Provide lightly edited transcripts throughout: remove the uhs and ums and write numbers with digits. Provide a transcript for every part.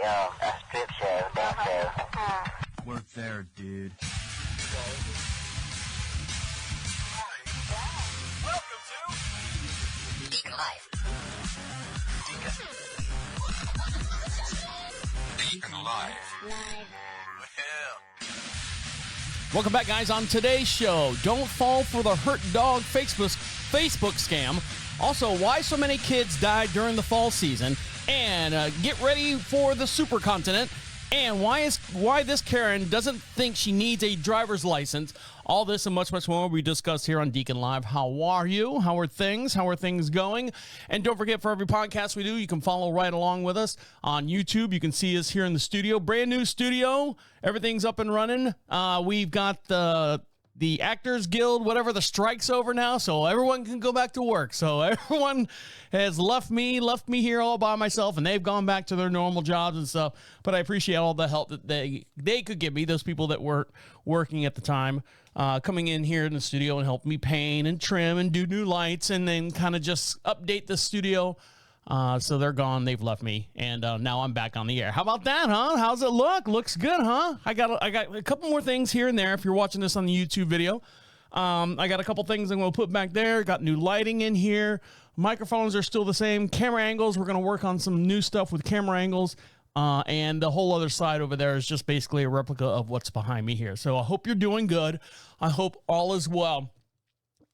a strip show, dance show. We're there, dude. Welcome to DeaconLive. DeaconLive. Welcome back, guys. On today's show, don't fall for the hurt dog Facebook scam. Also, why so many kids died during the fall season, and get ready for the supercontinent, and why this Karen doesn't think she needs a driver's license. All this and much, much more we discuss here on Deacon Live. How are you? How are things? How are things going? And don't forget, for every podcast we do, you can follow right along with us on YouTube. You can see us here in the studio. Brand new studio. Everything's up and running. We've got the Actors Guild, whatever, the strike's over now, so everyone can go back to work. So everyone has left me here all by myself, and they've gone back to their normal jobs and stuff. But I appreciate all the help that they could give me, those people that were working at the time, coming in here in the studio and help me paint and trim and do new lights and then kind of just update the studio. So they're gone. They've left me, and now I'm back on the air. How about that, huh? How's it look? Looks good, huh? I got a couple more things here and there. If you're watching this on the YouTube video, I got a couple things I'm going to put back there. Got new lighting in here. Microphones are still the same. Camera angles, we're going to work on some new stuff with camera angles. And the whole other side over there is just basically a replica of what's behind me here. So I hope you're doing good. I hope all is well.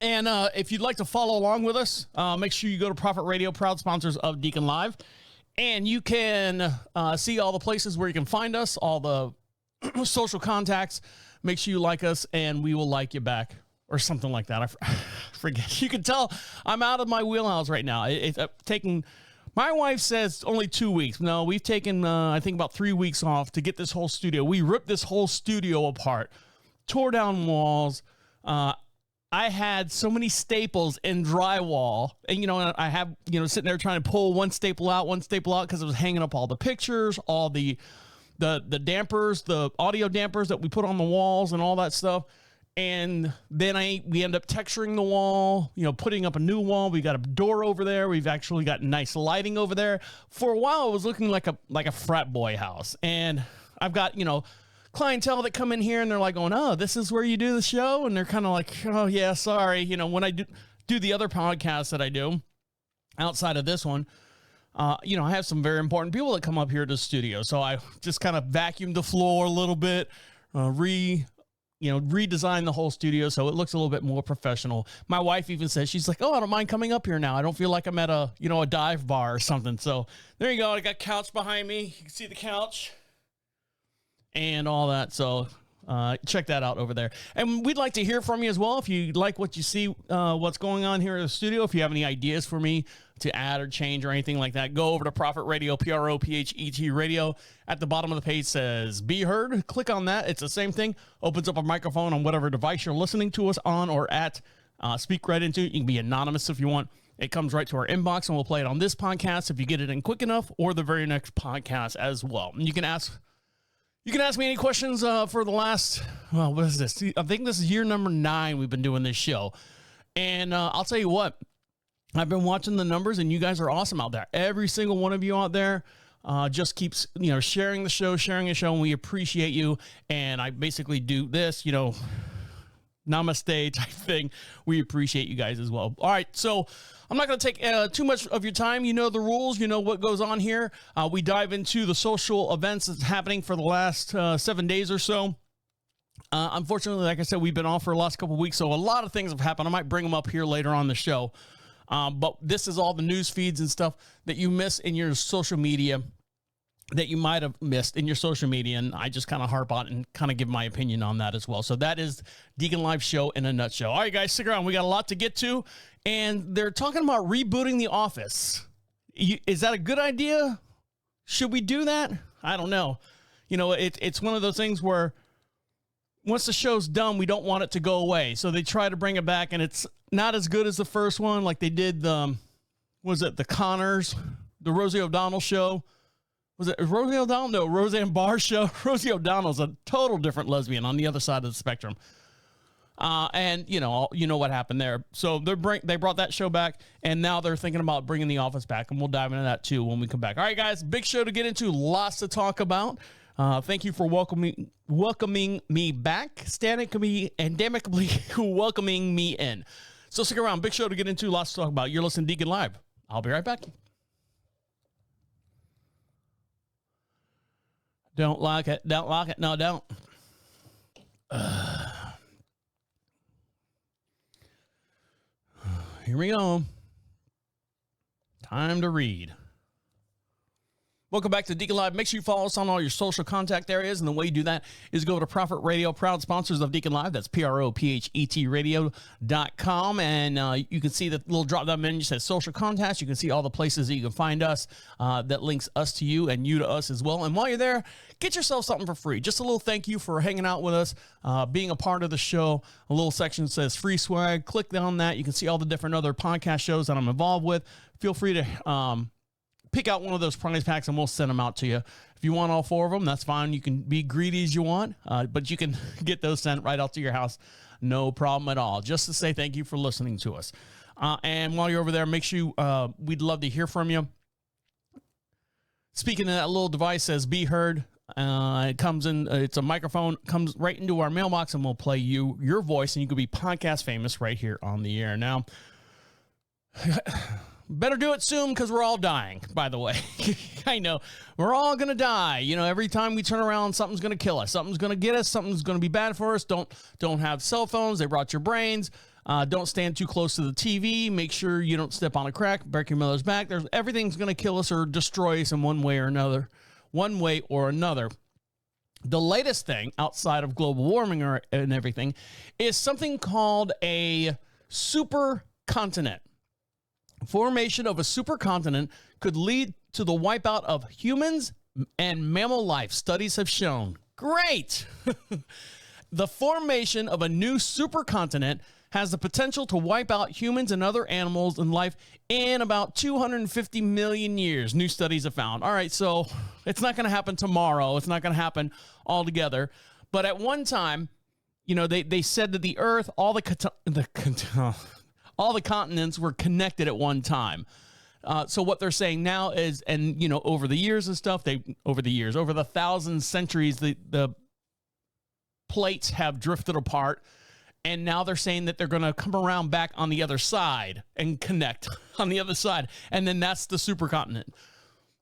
And if you'd like to follow along with us, make sure you go to Prophet Radio, proud sponsors of Deacon Live. And you can see all the places where you can find us, all the social contacts. Make sure you like us, and we will like you back, or something like that. I forget. You can tell I'm out of my wheelhouse right now. It's taking... My wife says only 2 weeks. No, we've taken, I think, about 3 weeks off to get this whole studio. We ripped this whole studio apart, tore down walls. I had so many staples and drywall, and, I have, sitting there trying to pull one staple out because it was hanging up all the pictures, all the dampers, the audio dampers that we put on the walls and all that stuff. And then we end up texturing the wall, putting up a new wall. We got a door over there. We've actually got nice lighting over there. For a while, it was looking like a frat boy house. And I've got, clientele that come in here and they're like going, oh, this is where you do the show? And they're kind of like, oh, yeah, sorry. When I do the other podcasts that I do outside of this one, I have some very important people that come up here to the studio. So I just kind of vacuumed the floor a little bit, redesign the whole studio so it looks a little bit more professional. My wife even says, she's like, oh, I don't mind coming up here now. I don't feel like I'm at a dive bar or something. So there you go. I got couch behind me. You can see the couch and all that. So check that out over there. And we'd like to hear from you as well. If you like what you see, what's going on here in the studio, if you have any ideas for me to add or change or anything like that, go over to Prophet Radio, PROPHET Radio. At the bottom of the page says Be Heard. Click on that. It's the same thing. Opens up a microphone on whatever device you're listening to us on or at. Speak right into it. You can be anonymous if you want. It comes right to our inbox, and we'll play it on this podcast if you get it in quick enough, or the very next podcast as well. And you can ask me any questions for the last, what is this? I think this is year number 9 we've been doing this show. And I'll tell you what, I've been watching the numbers, and you guys are awesome out there. Every single one of you out there just keeps, sharing the show, and we appreciate you. And I basically do this, namaste type thing. We appreciate you guys as well. All right, so I'm not going to take too much of your time. You know the rules. You know what goes on here. We dive into the social events that's happening for the last 7 days or so. Unfortunately, like I said, we've been off for the last couple of weeks, so a lot of things have happened. I might bring them up here later on the show. But this is all the news feeds and stuff that you miss in your social media, that you might have missed in your social media, and I just kind of harp on and kind of give my opinion on that as well. So that is Deacon Live show in a nutshell. All right, guys, stick around. We got a lot to get to, and they're talking about rebooting The Office. Is that a good idea? Should we do that? I don't know. It's one of those things where once the show's done, we don't want it to go away. So they try to bring it back, and it's not as good as the first one, like they did the Connors, the Rosie O'Donnell show. Was it Rosie O'Donnell? No, Roseanne Barr show. Rosie O'Donnell's a total different lesbian on the other side of the spectrum. And you know what happened there. So they brought that show back, and now they're thinking about bringing The Office back, and we'll dive into that too when we come back. All right, guys, big show to get into, lots to talk about. Thank you for welcoming me back, endemically welcoming me in. So stick around, big show to get into, lots to talk about. You're listening to Deacon Live. I'll be right back. Don't like it. No, don't. Here we go. Time to read. Welcome back to Deacon Live. Make sure you follow us on all your social contact areas. And the way you do that is go to Prophet Radio, proud sponsors of Deacon Live. That's PROPHET radio.com. And you can see the little drop down menu that says social contacts. You can see all the places that you can find us that links us to you and you to us as well. And while you're there, get yourself something for free. Just a little thank you for hanging out with us, being a part of the show. A little section says free swag. Click on that. You can see all the different other podcast shows that I'm involved with. Feel free to pick out one of those prize packs and we'll send them out to you. If you want all 4 of them, that's fine. You can be greedy as you want, but you can get those sent right out to your house. No problem at all. Just to say thank you for listening to us. And while you're over there, make sure we'd love to hear from you. Speaking of that little device, says be heard. It comes in, it's a microphone, comes right into our mailbox, and we'll play your voice, and you could be podcast famous right here on the air. Now, better do it soon, because we're all dying, by the way. I know. We're all going to die. You know, every time we turn around, something's going to kill us. Something's going to get us. Something's going to be bad for us. Don't have cell phones. They rot your brains. Don't stand too close to the TV. Make sure you don't step on a crack, break your mother's back. Everything's going to kill us or destroy us in one way or another. The latest thing outside of global warming and everything is something called a supercontinent. Formation of a supercontinent could lead to the wipeout of humans and mammal life, studies have shown. Great! The formation of a new supercontinent has the potential to wipe out humans and other animals and life in about 250 million years, new studies have found. All right, so it's not going to happen tomorrow. It's not going to happen altogether. But at one time, you know, they said that the Earth, all the continents were connected at one time. So what they're saying now is, and you know, over the years and stuff, over the thousand centuries, the plates have drifted apart, and now they're saying that they're going to come around back on the other side and connect on the other side, and then that's the supercontinent.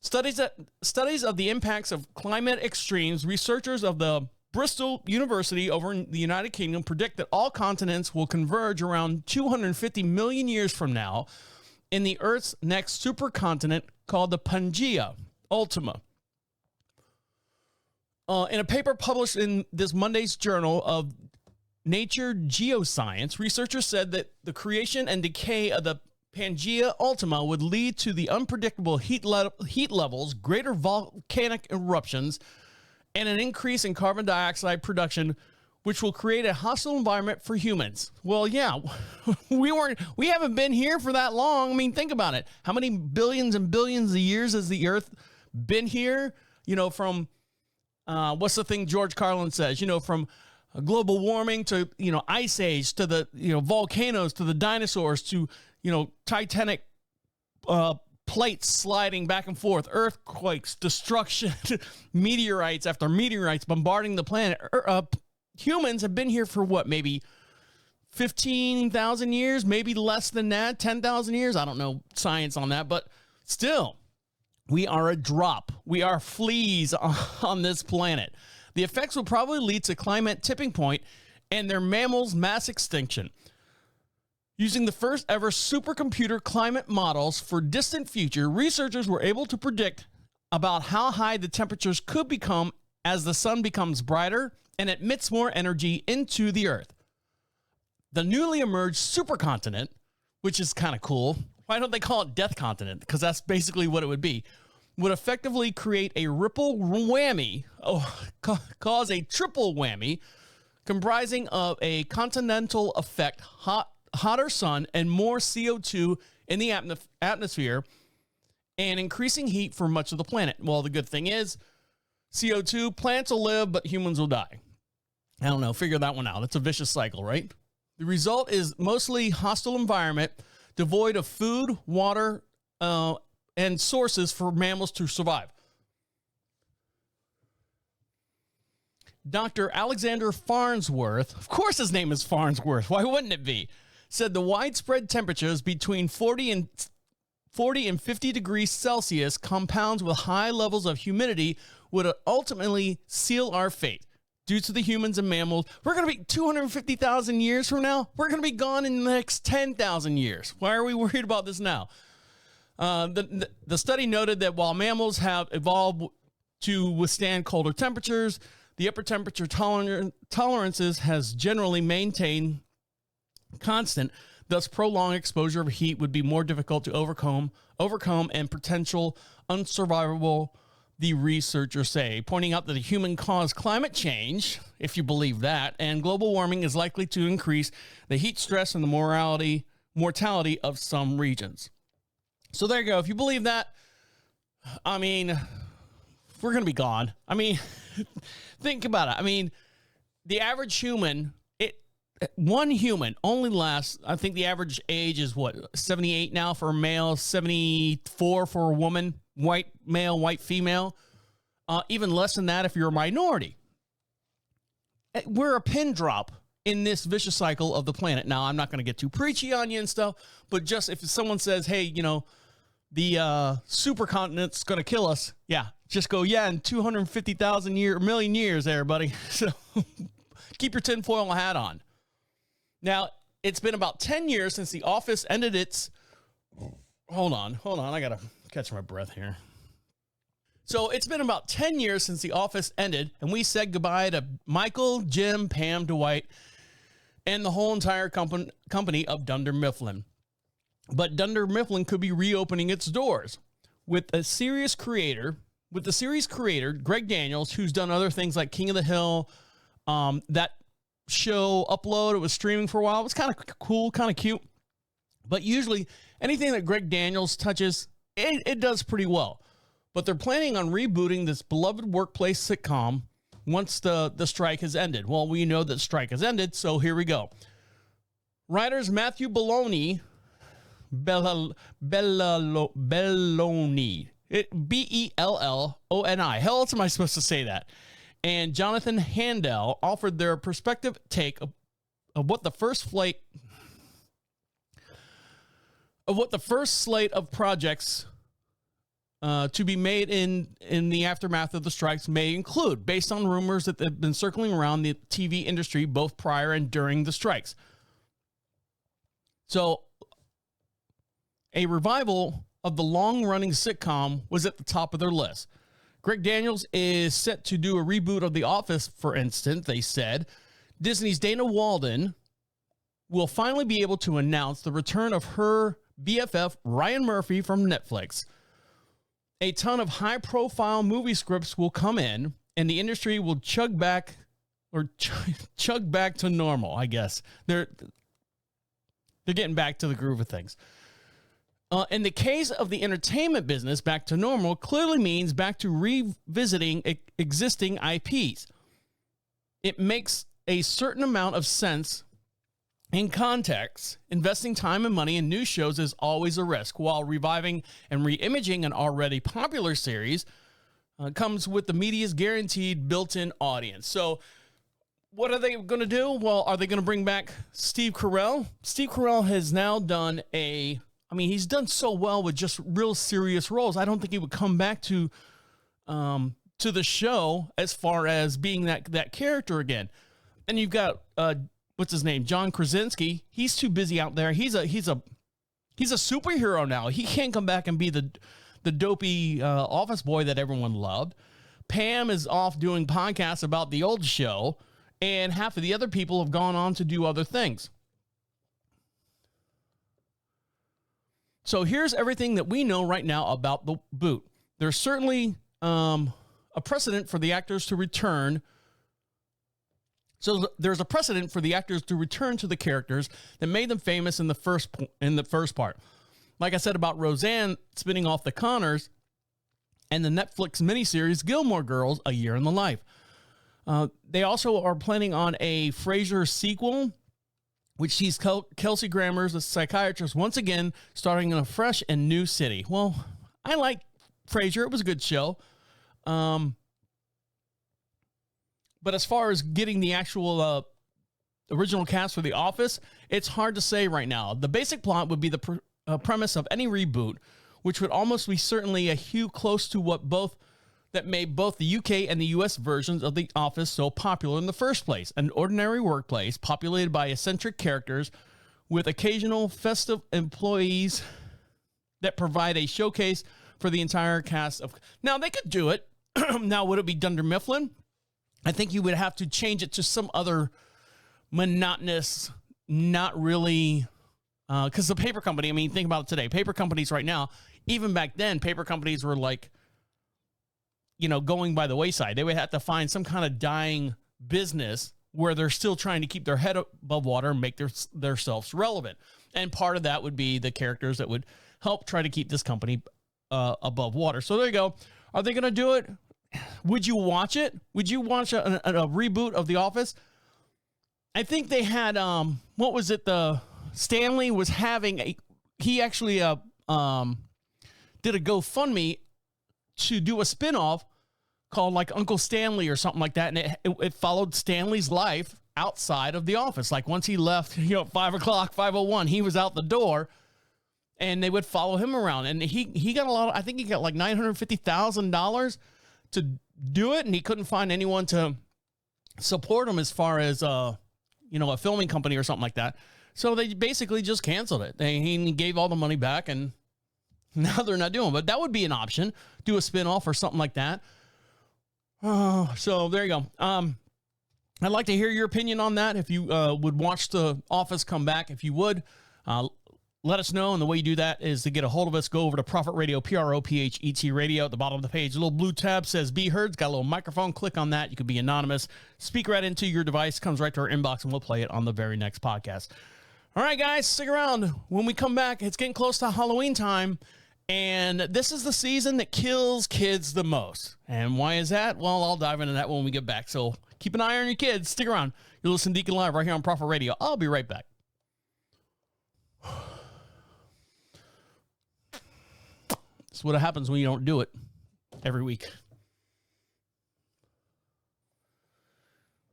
Studies of the impacts of climate extremes, researchers of the Bristol University over in the United Kingdom predict that all continents will converge around 250 million years from now in the Earth's next supercontinent called the Pangea Ultima. In a paper published in this Monday's Journal of Nature Geoscience, researchers said that the creation and decay of the Pangea Ultima would lead to the unpredictable heat levels, greater volcanic eruptions, and an increase in carbon dioxide production, which will create a hostile environment for humans. Well, yeah, we haven't been here for that long. I mean, think about it. How many billions and billions of years has the Earth been here? You know, from, what's the thing George Carlin says? You know, from global warming to, you know, ice age to the, you know, volcanoes to the dinosaurs to, you know, titanic plates sliding back and forth, earthquakes, destruction, meteorites after meteorites bombarding the planet. Humans have been here for what, maybe 15,000 years, maybe less than that, 10,000 years. I don't know science on that, but still, we are a drop. We are fleas on this planet. The effects will probably lead to climate tipping point and their mammals' mass extinction. Using the first ever supercomputer climate models for distant future, researchers were able to predict about how high the temperatures could become as the sun becomes brighter and emits more energy into the Earth. The newly emerged supercontinent, which is kind of cool. Why don't they call it Death Continent? Because that's basically what it would be. Would effectively create a ripple whammy, cause a triple whammy, comprising of a continental effect, hotter sun, and more CO2 in the atmosphere, and increasing heat for much of the planet. Well, the good thing is, CO2, plants will live, but humans will die. I don't know, figure that one out. It's a vicious cycle, right? The result is mostly hostile environment, devoid of food, water, and sources for mammals to survive. Dr. Alexander Farnsworth, of course his name is Farnsworth, why wouldn't it be, said the widespread temperatures between 40 and 50 degrees Celsius compounds with high levels of humidity would ultimately seal our fate. Due to the humans and mammals, we're going to be 250,000 years from now. We're going to be gone in the next 10,000 years. Why are we worried about this now? The study noted that while mammals have evolved to withstand colder temperatures, the upper temperature tolerances has generally maintained constant. Thus, prolonged exposure of heat would be more difficult to overcome and potential unsurvivable, the researchers say, pointing out that the human-caused climate change, if you believe that, and global warming is likely to increase the heat stress and the mortality of some regions. So there you go. If you believe that, I mean, we're going to be gone. I mean, think about it. I mean, the average human, one human only lasts, I think the average age is what, 78 now for a male, 74 for a woman, white male, white female, even less than that if you're a minority. We're a pin drop in this vicious cycle of the planet. Now, I'm not going to get too preachy on you and stuff, but just if someone says, hey, you know, the supercontinent's going to kill us, yeah, just go, yeah, in 250,000 million years there, buddy. So keep your tinfoil hat on. Now, it's been about 10 years since The Office ended its... Hold on. I got to catch my breath here. So it's been about 10 years since The Office ended, and we said goodbye to Michael, Jim, Pam, Dwight, and the whole entire company of Dunder Mifflin. But Dunder Mifflin could be reopening its doors with the series creator, Greg Daniels, who's done other things like King of the Hill, that show Upload. It was streaming for a while. It was kind of cool, kind of cute. But usually anything that Greg Daniels touches, it does pretty well. But they're planning on rebooting this beloved workplace sitcom once the strike has ended. Well, we know that strike has ended, so here we go. Writers Matthew Belloni, Belloni, Belloni. How else am I supposed to say that? And Jonathan Handel offered their perspective take of what the first slate of projects to be made in the aftermath of the strikes may include, based on rumors that have been circling around the TV industry both prior and during the strikes. So, a revival of the long-running sitcom was at the top of their list. Greg Daniels is set to do a reboot of The Office, for instance, they said. Disney's Dana Walden will finally be able to announce the return of her BFF, Ryan Murphy, from Netflix. A ton of high-profile movie scripts will come in, and the industry will chug back to normal, I guess. They're getting back to the groove of things. In the case of the entertainment business, back to normal clearly means back to revisiting existing IPs. It makes a certain amount of sense in context. Investing time and money in new shows is always a risk, while reviving and re-imaging an already popular series comes with the media's guaranteed built-in audience. So what are they going to do? Well, are they going to bring back Steve Carell? Steve Carell has now done he's done so well with just real serious roles. I don't think he would come back to the show as far as being that character again. And you've got what's his name, John Krasinski. He's too busy out there. He's a superhero now. He can't come back and be the dopey office boy that everyone loved. Pam is off doing podcasts about the old show, and half of the other people have gone on to do other things. So here's everything that we know right now about the boot. There's certainly a precedent for the actors to return. So there's a precedent for the actors to return to the characters that made them famous in the first part. Like I said about Roseanne spinning off the Connors and the Netflix miniseries Gilmore Girls, A Year in the Life. They also are planning on a Frasier sequel, which sees Kelsey Grammer as a psychiatrist once again starting in a fresh and new city. Well, I like Frasier. It was a good show. But as far as getting the actual original cast for The Office, it's hard to say right now. The basic plot would be the premise of any reboot, which would almost be certainly a hue close to what that made both the UK and the US versions of The Office so popular in the first place. An ordinary workplace populated by eccentric characters with occasional festive employees that provide a showcase for the entire cast of... Now, they could do it. Now, would it be Dunder Mifflin? I think you would have to change it to some other monotonous, not really... Because the paper company, I mean, think about it today. Paper companies right now, even back then, paper companies were like, going by the wayside. They would have to find some kind of dying business where they're still trying to keep their head above water and make themselves relevant. And part of that would be the characters that would help try to keep this company above water. So there you go. Are they going to do it? Would you watch it? Would you watch a reboot of The Office? I think they had, what was it? Stanley was having he actually did a GoFundMe to do a spinoff called like Uncle Stanley or something like that. And it followed Stanley's life outside of The Office. Like once he left, 5 o'clock, 5:01, he was out the door and they would follow him around. And he got a lot I think he got like $950,000 to do it. And he couldn't find anyone to support him as far as, a filming company or something like that. So they basically just canceled it. He gave all the money back and now they're not doing it. But that would be an option. Do a spinoff or something like that. So there you go. I'd like to hear your opinion on that. If you would watch The Office come back, if you would, let us know. And the way you do that is to get a hold of us. Go over to Prophet Radio, PROPHET Radio. At the bottom of the page, a little blue tab says Be Heard. It's got a little microphone. Click on that. You can be anonymous. Speak right into your device. Comes right to our inbox, and we'll play it on the very next podcast. All right, guys, stick around. When we come back, it's getting close to Halloween time. And this is the season that kills kids the most. And why is that? Well, I'll dive into that when we get back. So keep an eye on your kids. Stick around. You're listening to Deacon Live right here on Prophet Radio. I'll be right back. That's what happens when you don't do it every week.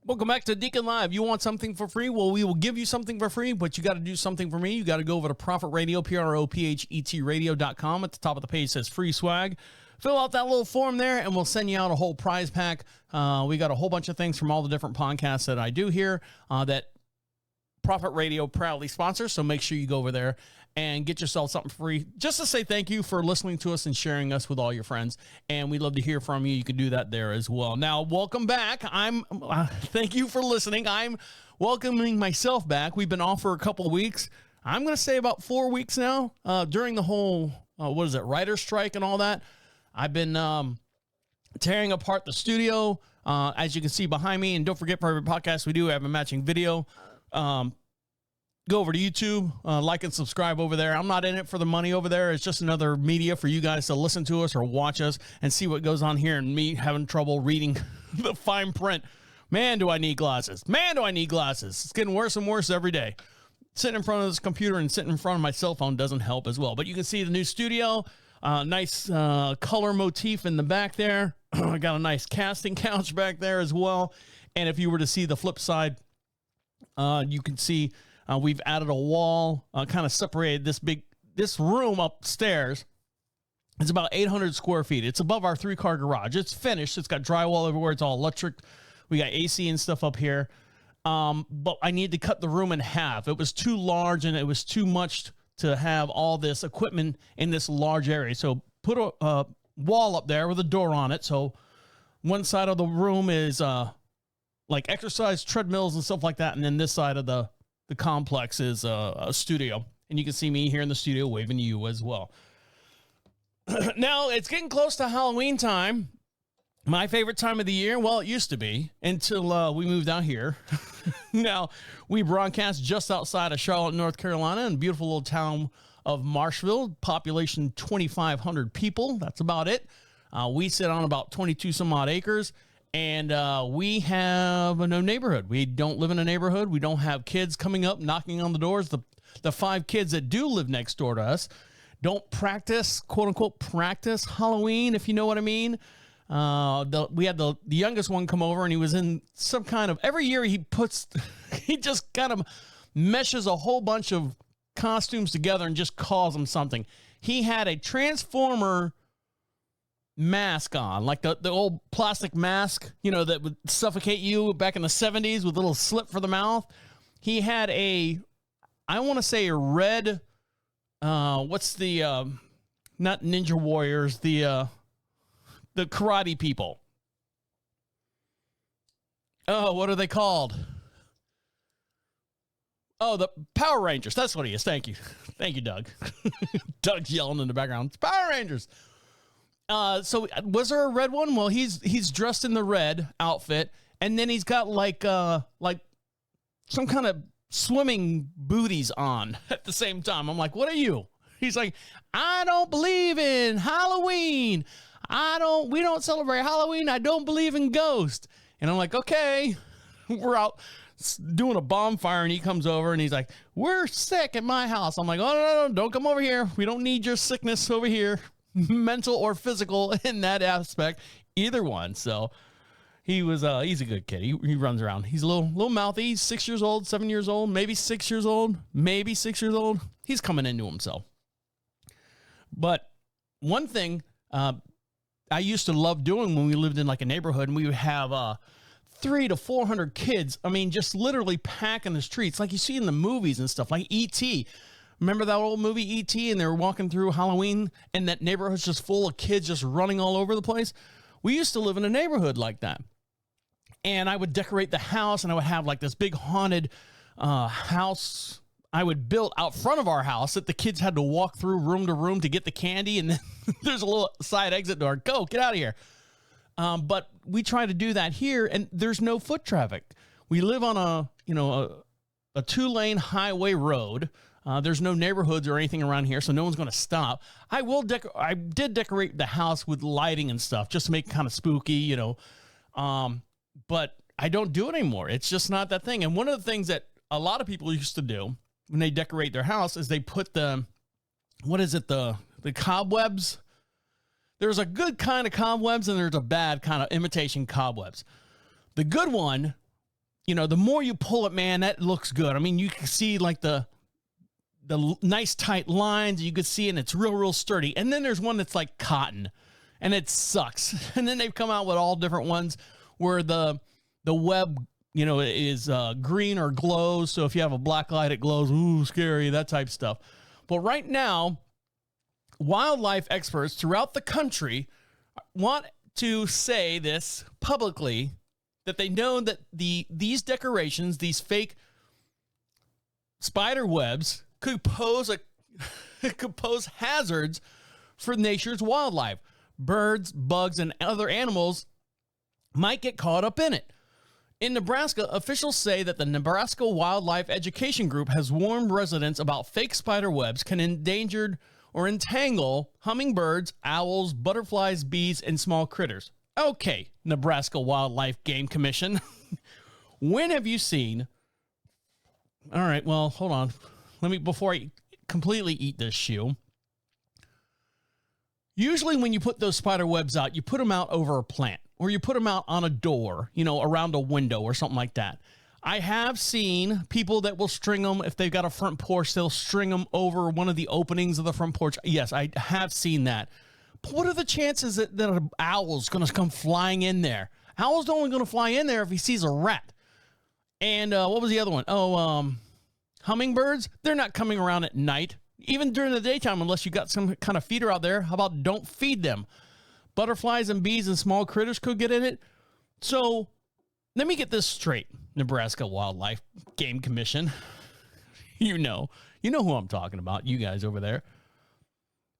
Welcome back to Deacon Live. You want something for free? Well, we will give you something for free, but you got to do something for me. You got to go over to Prophet Radio, PROPHET Radio.com. At the top of the page says free swag. Fill out that little form there, and we'll send you out a whole prize pack. We got a whole bunch of things from all the different podcasts that I do here that Prophet Radio proudly sponsors, so make sure you go over there and get yourself something free just to say thank you for listening to us and sharing us with all your friends. And we'd love to hear from you. You can do that there as well. Now, welcome back. Thank you for listening. I'm welcoming myself back. We've been off for a couple of weeks. I'm going to say about 4 weeks now during the whole, writer's strike and all that. I've been tearing apart the studio, as you can see behind me. And don't forget, for every podcast we do, we have a matching video. Go over to YouTube, like and subscribe over there. I'm not in it for the money over there. It's just another media for you guys to listen to us or watch us and see what goes on here, and me having trouble reading the fine print. Man, do I need glasses. Man, do I need glasses. It's getting worse and worse every day. Sitting in front of this computer and sitting in front of my cell phone doesn't help as well. But you can see the new studio, nice color motif in the back there. I got a nice casting couch back there as well. And if you were to see the flip side, you can see we've added a wall, kind of separated this room upstairs. It's about 800 square feet. It's above our 3-car garage. It's finished. It's got drywall everywhere. It's all electric. We got AC and stuff up here. But I need to cut the room in half. It was too large and it was too much to have all this equipment in this large area. So put a wall up there with a door on it. So one side of the room is like exercise treadmills and stuff like that. And then this side of the complex is a studio. And you can see me here in the studio waving to you as well. Now, it's getting close to Halloween time. My favorite time of the year, well, it used to be until we moved out here. Now, we broadcast just outside of Charlotte, North Carolina, in beautiful little town of Marshville, population 2,500 people. That's about it. We sit on about 22 some odd acres, And we have no neighborhood. We don't live in a neighborhood. We don't have kids coming up, knocking on the doors. The 5 kids that do live next door to us don't practice, quote unquote, practice Halloween, if you know what I mean. We had the youngest one come over, and he was in some kind of, every year he just kind of meshes a whole bunch of costumes together and just calls them something. He had a Transformer mask on, like the old plastic mask, that would suffocate you back in the 70s with a little slit for the mouth. He had I want to say a red, what's the, not Ninja Warriors, the karate people. Oh, what are they called? Oh, the Power Rangers. That's what he is. Thank you. Thank you, Doug. Doug's yelling in the background. It's Power Rangers. So was there a red one? Well, he's dressed in the red outfit, and then he's got like some kind of swimming booties on at the same time. I'm like, what are you? He's like, I don't believe in Halloween. We don't celebrate Halloween. I don't believe in ghosts. And I'm like, okay, we're out doing a bonfire, and he comes over and he's like, we're sick at my house. I'm like, oh, no, don't come over here. We don't need your sickness over here. Mental or physical in that aspect, either one. So he's a good kid. He runs around. He's a little mouthy. He's 6 years old, 7 years old, maybe 6 years old, maybe 6 years old. He's coming into himself. But one thing I used to love doing when we lived in like a neighborhood, and we would have 300 to 400 kids. I mean, just literally packing the streets like you see in the movies and stuff, like E.T. Remember that old movie E.T. and they were walking through Halloween and that neighborhood's just full of kids just running all over the place? We used to live in a neighborhood like that. And I would decorate the house, and I would have like this big haunted house I would build out front of our house that the kids had to walk through room to room to get the candy. And then there's a little side exit door. Go, get out of here. But we try to do that here, and there's no foot traffic. We live on a 2-lane highway road. There's no neighborhoods or anything around here, so no one's going to stop. I did decorate the house with lighting and stuff just to make it kind of spooky, but I don't do it anymore. It's just not that thing. And one of the things that a lot of people used to do when they decorate their house is they put the cobwebs. There's a good kind of cobwebs, and there's a bad kind of imitation cobwebs. The good one, the more you pull it, man, that looks good. I mean, you can see like the nice tight lines you could see, and it's real sturdy. And then there's one that's like cotton, and it sucks. And then they've come out with all different ones where the web, is green or glows. So if you have a black light, it glows. Ooh, scary, that type of stuff. But right now, wildlife experts throughout the country want to say this publicly, that they know that these decorations, these fake spider webs, could pose hazards for nature's wildlife. Birds, bugs, and other animals might get caught up in it. In Nebraska, officials say that the Nebraska Wildlife Education Group has warned residents about fake spider webs can endanger or entangle hummingbirds, owls, butterflies, bees, and small critters. Okay, Nebraska Wildlife Game Commission. When have you seen... All right, well, hold on. Before I completely eat this shoe. Usually when you put those spider webs out, you put them out over a plant, or you put them out on a door, around a window or something like that. I have seen people that will string them. If they've got a front porch, they'll string them over one of the openings of the front porch. Yes, I have seen that. But what are the chances that an owl's going to come flying in there? Owl's only going to fly in there if he sees a rat. And what was the other one? Hummingbirds, they're not coming around at night, even during the daytime, unless you got some kind of feeder out there. How about don't feed them? Butterflies and bees and small critters could get in it. So let me get this straight, Nebraska Wildlife Game Commission. You know who I'm talking about, you guys over there.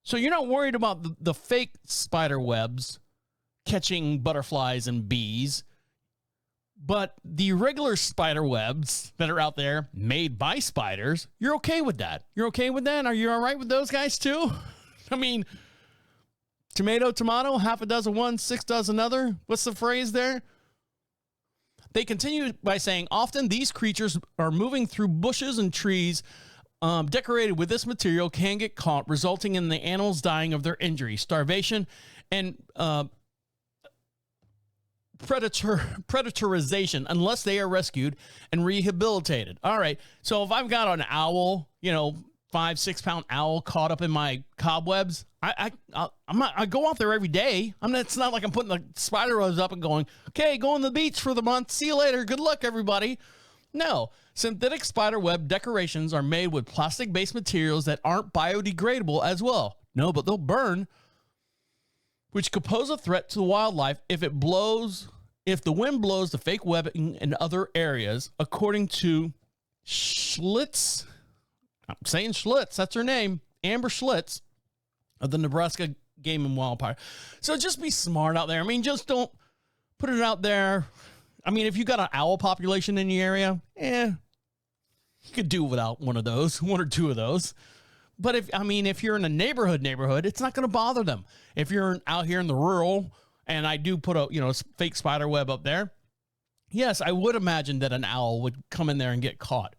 So you're not worried about the fake spider webs catching butterflies and bees, but the regular spider webs that are out there made by spiders, you're okay with that. You're okay with that? Are you all right with those guys too? I mean, tomato, half a dozen one, 6 dozen another. What's the phrase there? They continue by saying, often these creatures are moving through bushes and trees decorated with this material can get caught, resulting in the animals dying of their injury, starvation, and predatorization unless they are rescued and rehabilitated. All right. So if I've got an owl, 5-6 pound owl caught up in my cobwebs, I go out there every day. It's not like I'm putting the spider webs up and going, okay, go on the beach for the month. See you later. Good luck, everybody. No, synthetic spider web decorations are made with plastic-based materials that aren't biodegradable as well. No, but they'll burn, which could pose a threat to wildlife if the wind blows the fake webbing in other areas, according to Schlitz. I'm saying Schlitz, that's her name, Amber Schlitz of the Nebraska Game and Wildlife. So just be smart out there. Just don't put it out there. If you got an owl population in your area, you could do without one or two of those. But if you're in a neighborhood, it's not going to bother them. If you're out here in the rural, and I do put a fake spider web up there, yes, I would imagine that an owl would come in there and get caught.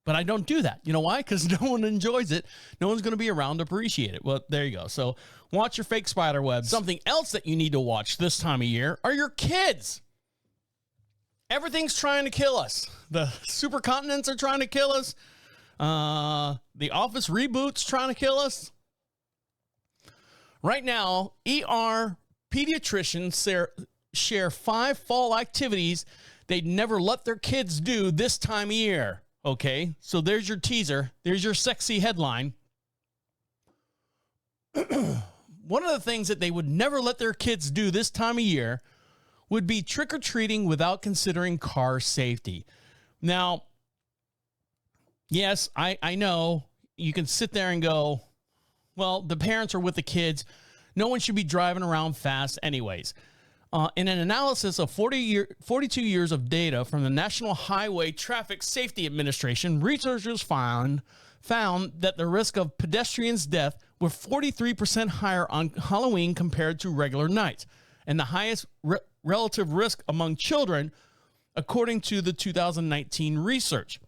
But I don't do that. You know why? Because no one enjoys it. No one's going to be around to appreciate it. Well, there you go. So watch your fake spider webs. Something else that you need to watch this time of year are your kids. Everything's trying to kill us. The supercontinents are trying to kill us. The Office reboot's trying to kill us. Right now, ER pediatricians share 5 fall activities they'd never let their kids do this time of year. Okay, so there's your teaser. There's your sexy headline. One of the things that they would never let their kids do this time of year would be trick-or-treating without considering car safety. Now, yes, I know you can sit there and go, well, the parents are with the kids. No one should be driving around fast anyways. In an analysis of 42 years of data from the National Highway Traffic Safety Administration, researchers found that the risk of pedestrians' death was 43% higher on Halloween compared to regular nights, and the highest relative risk among children, according to the 2019 research.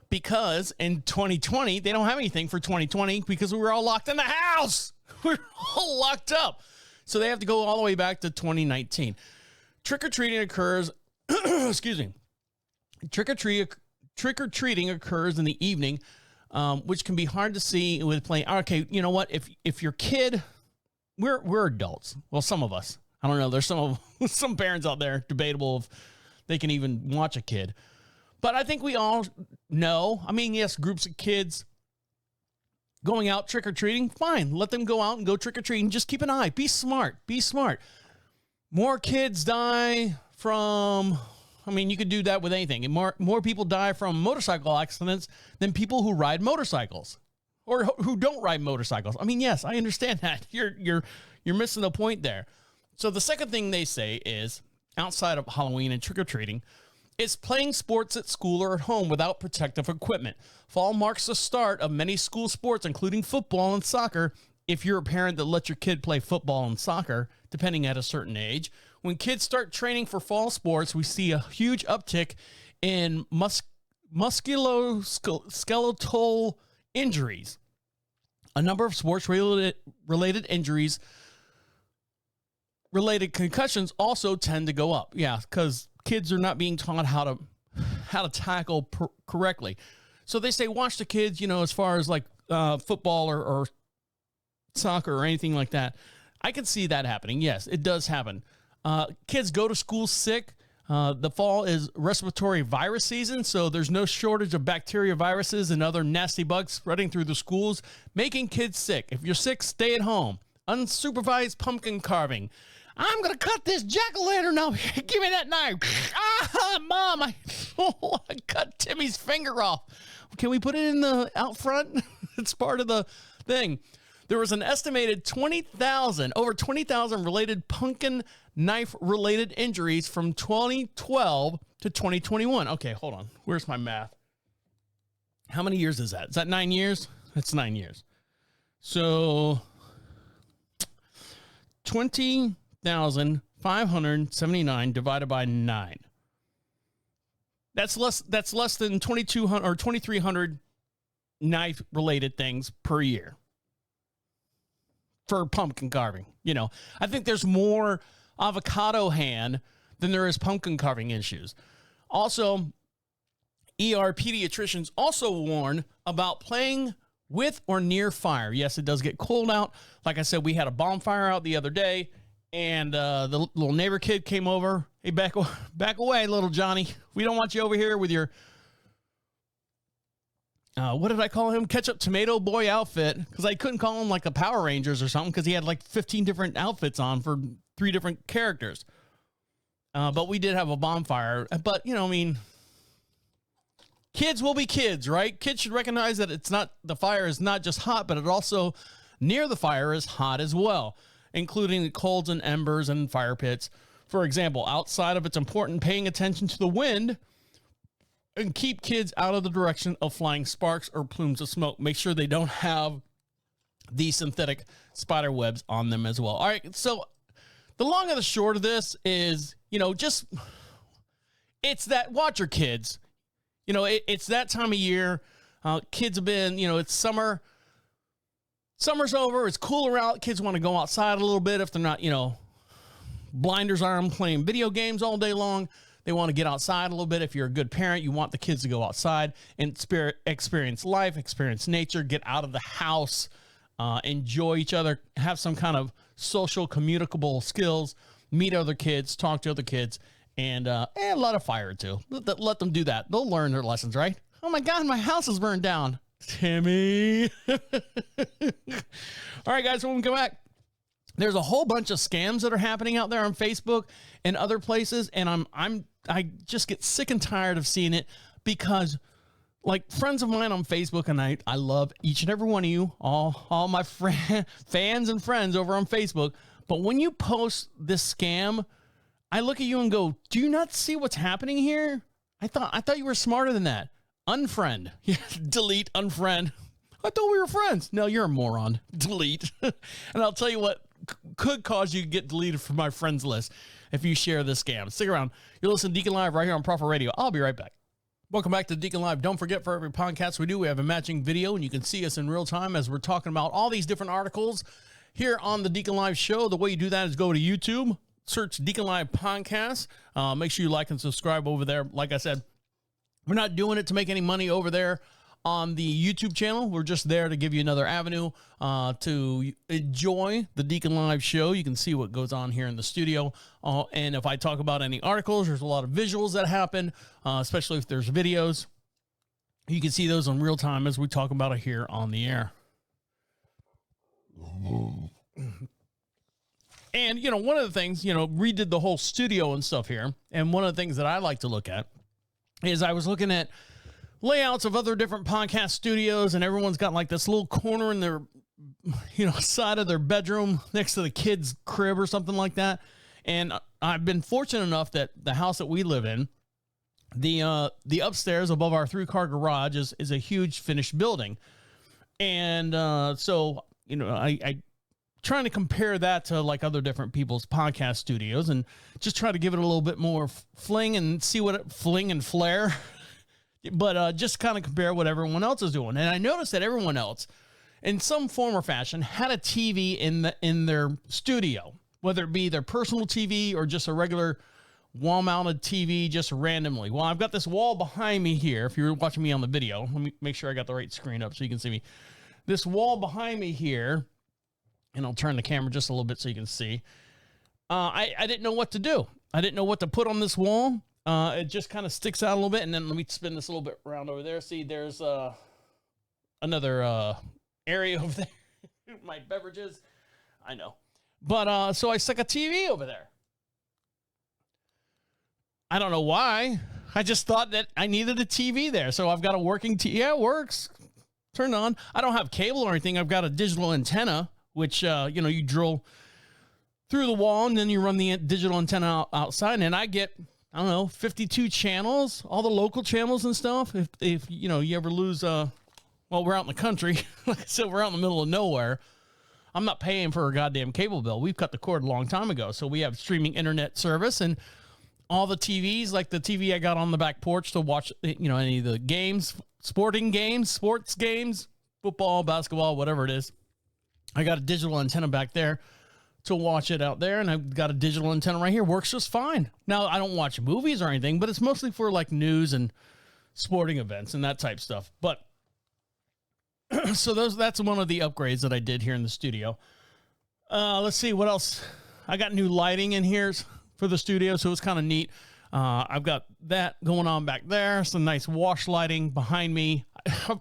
Because in 2020, they don't have anything for 2020 because we were all locked in the house. We're all locked up. So they have to go all the way back to 2019. Trick-or-treating occurs, excuse me. Trick-or-treating occurs in the evening, which can be hard to see with playing. Okay, you know what? If your kid, we're adults. Well, some of us. I don't know. There's some parents out there debatable if they can even watch a kid. But I think we all know. Yes, groups of kids going out trick-or-treating, fine. Let them go out and go trick-or-treating. Just keep an eye. Be smart. Be smart. More kids die from, you could do that with anything. And more people die from motorcycle accidents than people who ride motorcycles or who don't ride motorcycles. Yes, I understand that. You're missing the point there. So the second thing they say is, outside of Halloween and trick-or-treating, is playing sports at school or at home without protective equipment. Fall marks the start of many school sports, including football and soccer. If you're a parent that lets your kid play football and soccer, depending at a certain age, when kids start training for fall sports, we see a huge uptick in musculoskeletal injuries. A number of sports-related injuries, related concussions also tend to go up. Yeah, because kids are not being taught how to tackle correctly. So they say, watch the kids, as far as like football or soccer or anything like that. I can see that happening. Yes, it does happen. Kids go to school sick. The fall is respiratory virus season, so there's no shortage of bacteria, viruses, and other nasty bugs spreading through the schools, making kids sick. If you're sick, stay at home. Unsupervised pumpkin carving. I'm going to cut this jack-o'-lantern now. Give me that knife. Mom, I cut Timmy's finger off. Can we put it in the out front? It's part of the thing. There was an estimated over 20,000 related pumpkin knife-related injuries from 2012 to 2021. Okay, hold on. Where's my math? How many years is that? Is that 9 years? That's 9 years. So 20,000 579 divided by 9. That's less than 2,200 or 2,300 knife related things per year for pumpkin carving. You know, I think there's more avocado hand than there is pumpkin carving issues. Also, ER pediatricians also warn about playing with or near fire. Yes, it does get cold out. Like I said, we had a bonfire out the other day, and the little neighbor kid came over. Hey, back away, little Johnny. We don't want you over here with your, what did I call him? Ketchup tomato boy outfit. Because I couldn't call him like the Power Rangers or something because he had like 15 different outfits on for 3 different characters. But we did have a bonfire. But, you know, I mean, kids will be kids, right? Kids should recognize that the fire is not just hot, but it also near the fire is hot as well, including the coals and embers and fire pits. For example, outside of it's important paying attention to the wind and keep kids out of the direction of flying sparks or plumes of smoke. Make sure they don't have these synthetic spider webs on them as well. All right, so the long and the short of this is, you know, just it's that watch your kids. You know, it's that time of year. Kids have been, you know, it's summer. Summer's over. It's cooler out. Kids want to go outside a little bit if they're not, you know, blinders on playing video games all day long. They want to get outside a little bit. If you're a good parent, you want the kids to go outside and experience life, experience nature, get out of the house, enjoy each other, have some kind of social communicable skills, meet other kids, talk to other kids, and light a fire too. Let them do that. They'll learn their lessons, right? Oh my God, my house is burned down. Timmy. All right, guys, when we come back, there's a whole bunch of scams that are happening out there on Facebook and other places, and I just get sick and tired of seeing it because, like, friends of mine on Facebook, and I love each and every one of you, all my fans and friends over on Facebook, but when you post this scam, I look at you and go, do you not see what's happening here? I thought you were smarter than that. Unfriend. Delete, unfriend. I thought we were friends. No, you're a moron. Delete. And I'll tell you what could cause you to get deleted from my friends list if you share this scam. Stick around. You're listening to Deacon Live right here on Prophet Radio. I'll be right back. Welcome back to Deacon Live. Don't forget, for every podcast we do, we have a matching video, and you can see us in real time as we're talking about all these different articles here on the Deacon Live show. The way you do that is go to YouTube, search Deacon Live Podcast. Make sure you like and subscribe over there. Like I said, we're not doing it to make any money over there on the YouTube channel. We're just there to give you another avenue to enjoy the Deacon Live show. You can see what goes on here in the studio. And if I talk about any articles, there's a lot of visuals that happen, especially if there's videos. You can see those in real time as we talk about it here on the air. And, you know, one of the things, you know, redid the whole studio and stuff here. And one of the things that I like to look at is I was looking at layouts of other different podcast studios, and everyone's got like this little corner in their, you know, side of their bedroom next to the kid's crib or something like that. And I've been fortunate enough that the house that we live in, the upstairs above our 3-car garage is a huge finished building. And so, you know, I trying to compare that to like other different people's podcast studios and just try to give it a little bit more fling and see what fling and flare. But just kind of compare what everyone else is doing. And I noticed that everyone else, in some form or fashion, had a TV in their studio, whether it be their personal TV or just a regular wall-mounted TV, just randomly. Well, I've got this wall behind me here. If you're watching me on the video, let me make sure I got the right screen up so you can see me. This wall behind me here, and I'll turn the camera just a little bit so you can see. I didn't know what to do. I didn't know what to put on this wall. It just kind of sticks out a little bit, and then let me spin this a little bit around over there. See, there's another area over there. My beverages, I know. But so I stuck a TV over there. I don't know why. I just thought that I needed a TV there, so I've got a working TV. Yeah, it works. Turned on. I don't have cable or anything. I've got a digital antenna, which you know, you drill through the wall, and then you run the digital antenna outside, and I get, I don't know, 52 channels, all the local channels and stuff. If you know, you ever lose, well, we're out in the country. Like I said, we're out in the middle of nowhere. I'm not paying for a goddamn cable bill. We've cut the cord a long time ago. So we have streaming internet service, and all the TVs, like the TV I got on the back porch to watch, any of the games, sports games, football, basketball, whatever it is. I got a digital antenna back there to watch it out there, and I've got a digital antenna right here. Works just fine. Now, I don't watch movies or anything, but it's mostly for like news and sporting events and that type stuff. But so that's one of the upgrades that I did here in the studio. Let's see what else. I got new lighting in here for the studio, so it's kind of neat. I've got that going on back there. Some nice wash lighting behind me.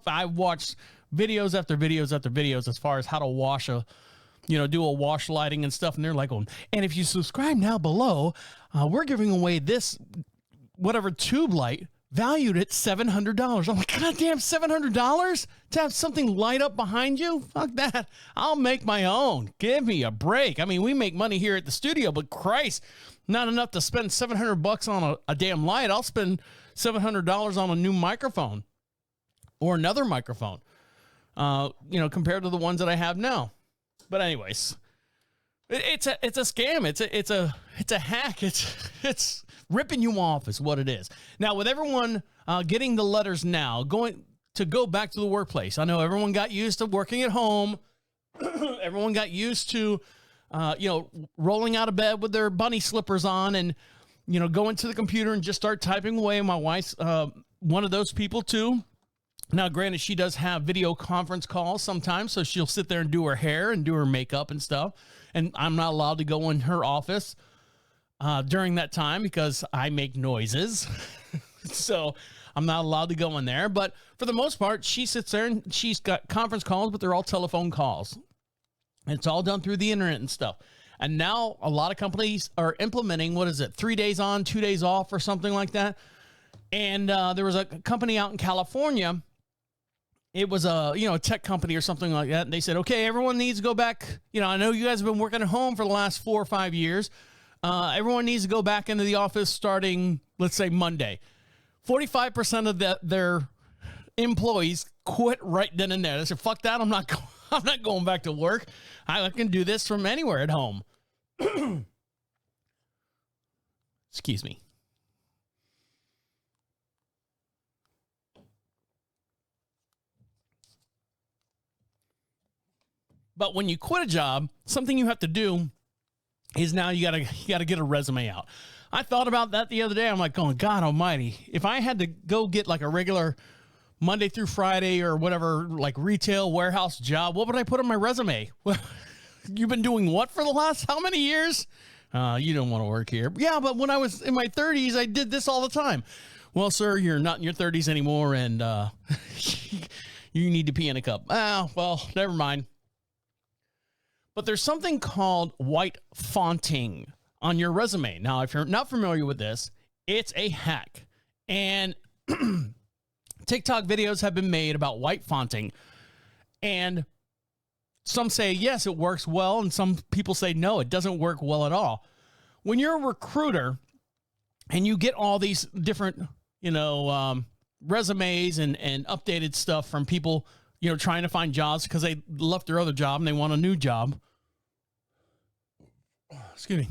I watched videos after videos after videos as far as how to wash do a wash lighting and stuff. And they're like, and if you subscribe now below, we're giving away this whatever tube light valued at $700. I'm like, goddamn, $700 to have something light up behind you? Fuck that. I'll make my own. Give me a break. I mean, we make money here at the studio, but Christ, not enough to spend $700 on a damn light. I'll spend $700 on a new microphone or another microphone, compared to the ones that I have now. But anyways, it's a scam. It's a hack. It's ripping you off is what it is. Now, with everyone getting the letters now, go back to the workplace. I know everyone got used to working at home. Everyone got used to, rolling out of bed with their bunny slippers on and, going to the computer and just start typing away. My wife's one of those people too. Now, granted, she does have video conference calls sometimes, so she'll sit there and do her hair and do her makeup and stuff. And I'm not allowed to go in her office during that time because I make noises. So I'm not allowed to go in there. But for the most part, she sits there and she's got conference calls, but they're all telephone calls. And it's all done through the internet and stuff. And now a lot of companies are implementing, 3 days on, 2 days off or something like that. And there was a company out in California. It was a tech company or something like that. And they said, okay, everyone needs to go back. I know you guys have been working at home for the last 4 or 5 years. Everyone needs to go back into the office starting, let's say, Monday. 45% of their employees quit right then and there. They said, fuck that. I'm not going back to work. I can do this from anywhere at home. Excuse me. But when you quit a job, something you have to do is now you gotta get a resume out. I thought about that the other day. I'm like, going, God almighty, if I had to go get like a regular Monday through Friday or whatever, like retail warehouse job, what would I put on my resume? Well, you've been doing what for the last how many years? You don't want to work here. Yeah, but when I was in my 30s, I did this all the time. Well, sir, you're not in your 30s anymore, and you need to pee in a cup. Well, never mind. But there's something called white fonting on your resume. Now, if you're not familiar with this, it's a hack. And TikTok videos have been made about white fonting. And some say, yes, it works well. And some people say, no, it doesn't work well at all. When you're a recruiter and you get all these different, resumes and updated stuff from people, trying to find jobs because they left their other job and they want a new job. Excuse me.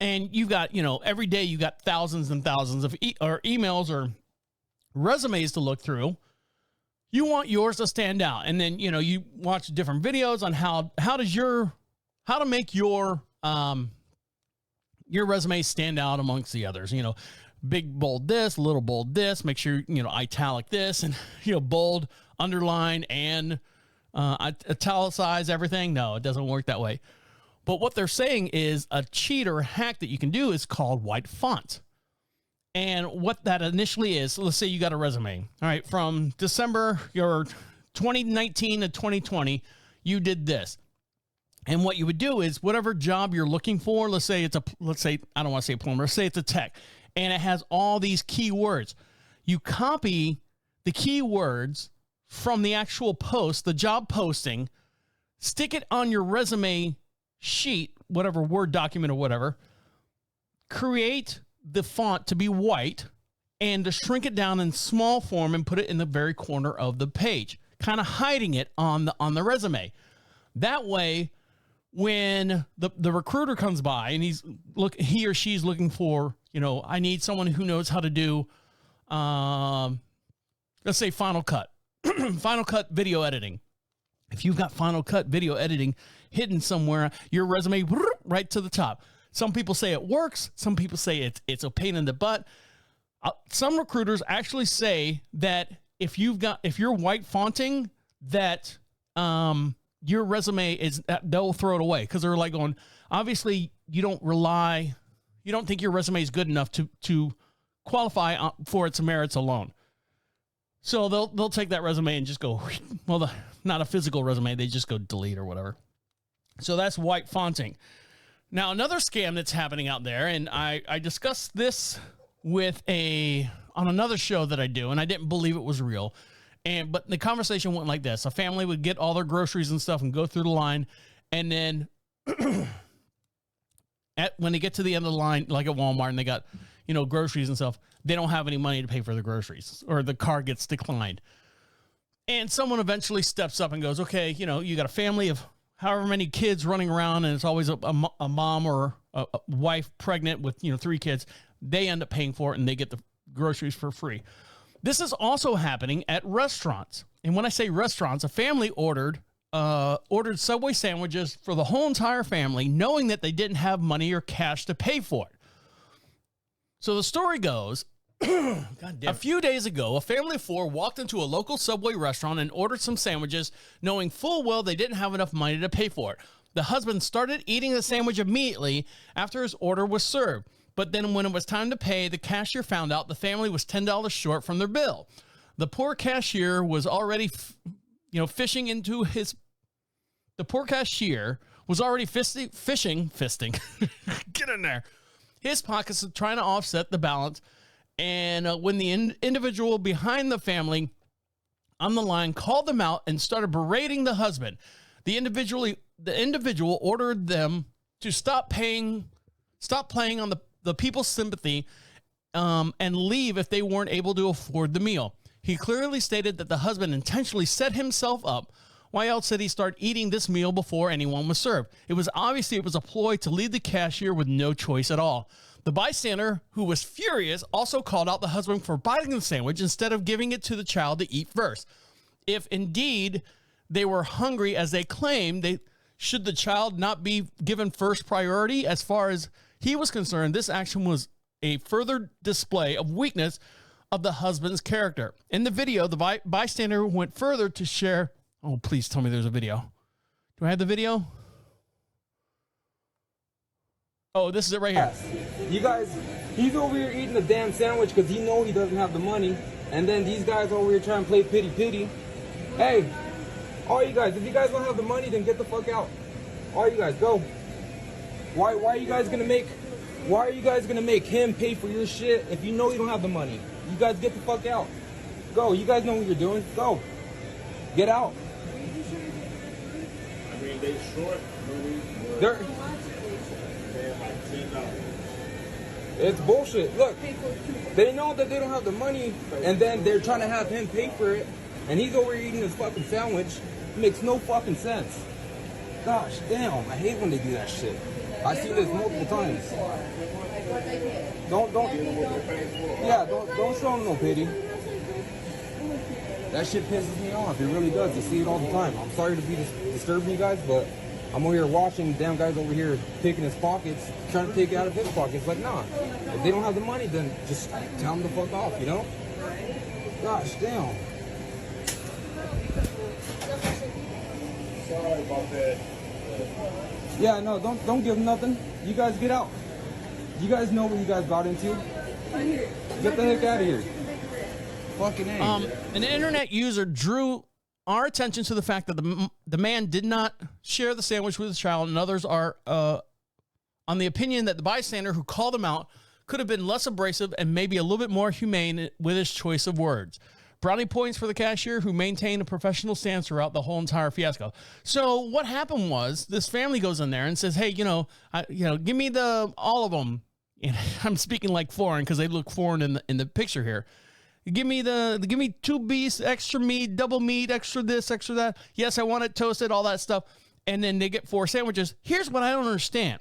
And you've got, every day you got thousands and thousands of emails or resumes to look through. You want yours to stand out. And then, you watch different videos on how to make your resume stand out amongst the others. Big bold this, little bold this, make sure, italic this, and, bold, underline, and italicize everything. No, it doesn't work that way. But what they're saying is a cheat or a hack that you can do is called white font. And what that initially is, let's say you got a resume. All right, from December, your 2019 to 2020, you did this. And what you would do is whatever job you're looking for, let's say I don't want to say a plumber, let's say it's a tech, and it has all these keywords. You copy the keywords from the actual post, the job posting, stick it on your resume sheet, whatever Word document or whatever, create the font to be white, and to shrink it down in small form and put it in the very corner of the page, kind of hiding it on the resume. That way, when the recruiter comes by and he or she's looking for, I need someone who knows how to do, let's say Final Cut, Final Cut video editing. If you've got Final Cut video editing hidden somewhere, your resume right to the top. Some people say it works. Some people say it's a pain in the butt. Some recruiters actually say that if you're white fonting, that your resume they'll throw it away, because they're like going, obviously you don't think your resume is good enough to qualify for its merits alone. So they'll take that resume and just go, well, not a physical resume, they just go delete or whatever. So that's white fonting. Now, another scam that's happening out there, and I discussed this on another show that I do, and I didn't believe it was real. But the conversation went like this. A family would get all their groceries and stuff and go through the line, and then when they get to the end of the line, like at Walmart, and they got, groceries and stuff, they don't have any money to pay for the groceries, or the card gets declined. And someone eventually steps up and goes, okay, you got a family of however many kids running around, and it's always a mom or a wife pregnant with, 3 kids. They end up paying for it, and they get the groceries for free. This is also happening at restaurants. And when I say restaurants, a family ordered Subway sandwiches for the whole entire family, knowing that they didn't have money or cash to pay for it. So the story goes, a few days ago, a family of 4 walked into a local Subway restaurant and ordered some sandwiches, knowing full well they didn't have enough money to pay for it. The husband started eating the sandwich immediately after his order was served. But then when it was time to pay, the cashier found out the family was $10 short from their bill. The poor cashier was already, fisting. Get in there. His pockets trying to offset the balance. And when the individual behind the family on the line called them out and started berating the husband, the individual ordered them to stop playing on the people's sympathy and leave if they weren't able to afford the meal. He clearly stated that the husband intentionally set himself up. Why else did he start eating this meal before anyone was served? It was a ploy to leave the cashier with no choice at all. The bystander, who was furious, also called out the husband for biting the sandwich instead of giving it to the child to eat first. If indeed they were hungry, as they claimed, should the child not be given first priority? As far as he was concerned, this action was a further display of weakness of the husband's character. In the video, the bystander went further to share. Oh, please tell me there's a video. Do I have the video? Oh, this is it right here. You guys, he's over here eating the damn sandwich because he know he doesn't have the money. And then these guys over here trying to play pity. Hey, all you guys, if you guys don't have the money, then get the fuck out. All you guys, go. Why are you guys gonna make him pay for your shit if you know you don't have the money? You guys get the fuck out. Go. You guys know what you're doing. Go. Get out. I mean, they short. They're like $10. It's bullshit. Look, they know that they don't have the money, and then they're trying to have him pay for it, and he's over here eating his fucking sandwich. It makes no fucking sense. Gosh damn, I hate when they do that shit. I see this multiple times. Don't show them no pity. That shit pisses me off. It really does. I see it all the time. I'm sorry to be disturbing you guys, but I'm over here watching damn guys over here picking his pockets, trying to take it out of his pockets. Like, nah. If they don't have the money, then just tell them to fuck off, you know? Gosh damn. Sorry about that. Yeah, no, don't give them nothing. You guys get out. You guys know what you guys got into. Get the heck out of here. Fucking A. An internet user drew our attention to the fact that the man did not share the sandwich with his child, and others are on the opinion that the bystander who called him out could have been less abrasive and maybe a little bit more humane with his choice of words. Brownie points for the cashier, who maintained a professional stance throughout the whole entire fiasco. So what happened was this family goes in there and says, "Hey, give me all of them. and I'm speaking like foreign because they look foreign in the picture here. Give me 2 beefs, extra meat, double meat, extra this, extra that. Yes, I want it toasted, all that stuff. And then they get 4 sandwiches. Here's what I don't understand.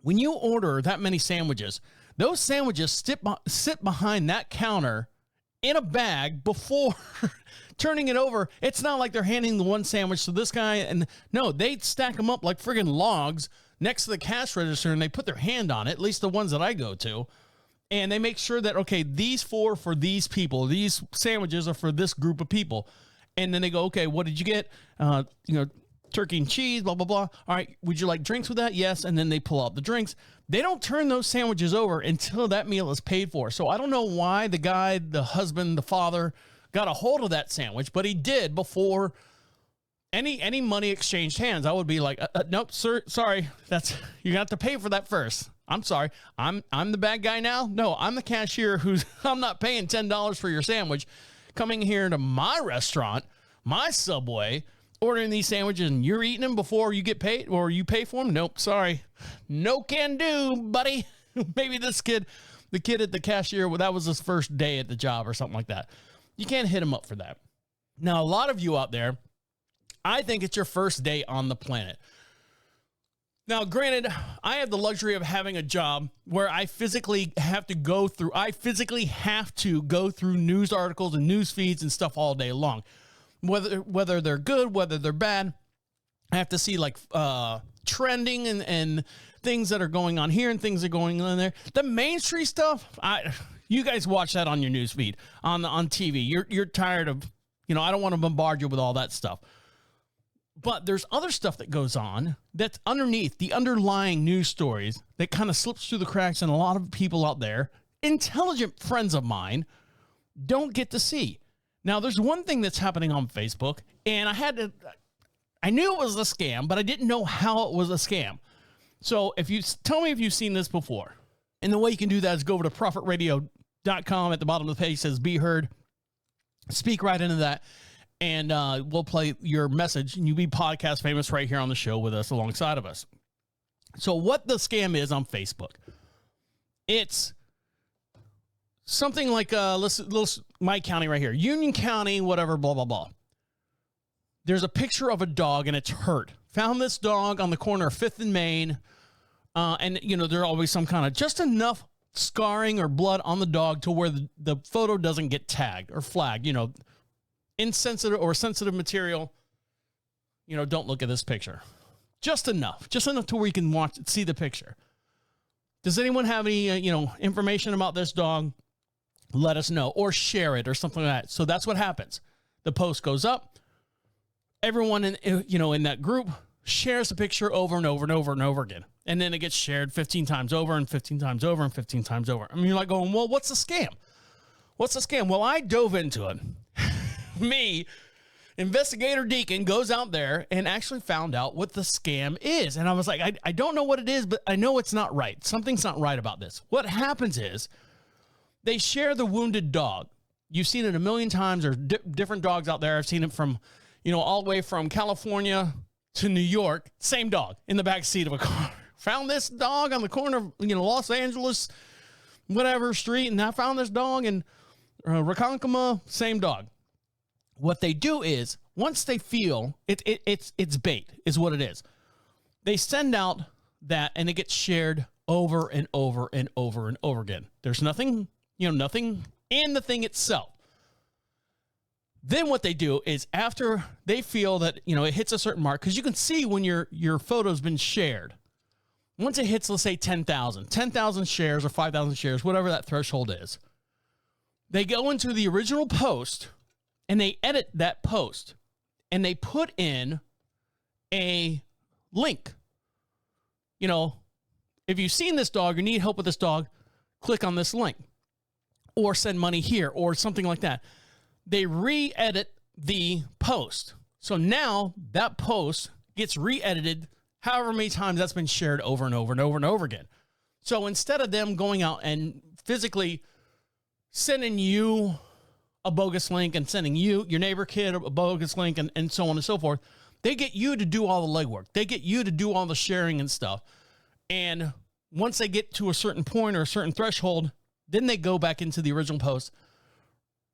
When you order that many sandwiches, those sandwiches sit behind that counter in a bag before turning it over. It's not like they're handing the one sandwich to this guy. And no, they stack them up like friggin' logs next to the cash register, and they put their hand on it, at least the ones that I go to. And they make sure that, okay, these 4 for these people, these sandwiches are for this group of people. And then they go, okay, what did you get? Turkey and cheese, blah, blah, blah. All right, would you like drinks with that? Yes. And then they pull out the drinks. They don't turn those sandwiches over until that meal is paid for. So I don't know why the guy, the husband, the father got a hold of that sandwich, but he did before any money exchanged hands. I would be like, nope, sir, sorry. You got to pay for that first. I'm sorry. I'm the bad guy now. No, I'm the cashier I'm not paying $10 for your sandwich, coming here to my restaurant, my Subway, ordering these sandwiches, and you're eating them before you get paid or you pay for them. Nope. Sorry. No can do, buddy. Maybe the kid at the cashier, well, that was his first day at the job or something like that. You can't hit him up for that. Now, a lot of you out there, I think it's your first day on the planet. Now, granted, I have the luxury of having a job where I physically have to go through news articles and news feeds and stuff all day long. Whether they're good, whether they're bad, I have to see like trending and things that are going on here and things that are going on there. The Main Street stuff, you guys watch that on your news feed, on TV. You're tired of, I don't want to bombard you with all that stuff. But there's other stuff that goes on that's underneath the underlying news stories that kind of slips through the cracks, and a lot of people out there, intelligent friends of mine, don't get to see. Now, there's one thing that's happening on Facebook, and I knew it was a scam, but I didn't know how it was a scam. So tell me if you've seen this before. And the way you can do that is go over to profitradio.com. At the bottom of the page it says Be Heard. Speak right into that, and we'll play your message, and you'll be podcast famous right here on the show with us alongside of us. So what the scam is on Facebook, it's something like my county right here, Union County, whatever, blah, blah, blah. There's a picture of a dog, and it's hurt. Found this dog on the corner of 5th and Main, and, there's always some kind of just enough scarring or blood on the dog to where the photo doesn't get tagged or flagged, insensitive or sensitive material. Don't look at this picture. Just enough to where you can see the picture. Does anyone have any, information about this dog? Let us know, or share it or something like that. So that's what happens. The post goes up. Everyone in that group shares the picture over and over and over and over again. And then it gets shared 15 times over and 15 times over and 15 times over. I mean, you're like going, well, what's the scam? What's the scam? Well, I dove into it. Me, Investigator Deacon, goes out there and actually found out what the scam is. And I was like, I don't know what it is, but I know it's not right. Something's not right about this. What happens is they share the wounded dog. You've seen it a million times. There's different dogs out there. I've seen it from, all the way from California to New York. Same dog in the back seat of a car. Found this dog on the corner of, Los Angeles, whatever street. And I found this dog in Ronkonkoma, same dog. What they do is, once they feel it's bait is what it is. They send out that, and it gets shared over and over and over and over again. There's nothing, nothing in the thing itself. Then what they do is, after they feel that, it hits a certain mark, because you can see when your photo's been shared. Once it hits, let's say 10,000 shares or 5,000 shares, whatever that threshold is, they go into the original post and they edit that post and they put in a link. If you've seen this dog or need help with this dog, click on this link or send money here or something like that. They re-edit the post. So now that post gets re-edited however many times that's been shared over and over and over and over again. So instead of them going out and physically sending you a bogus link and sending your neighbor kid a bogus link and so on and so forth, they get you to do all the legwork. They get you to do all the sharing and stuff. And once they get to a certain point or a certain threshold, then they go back into the original post,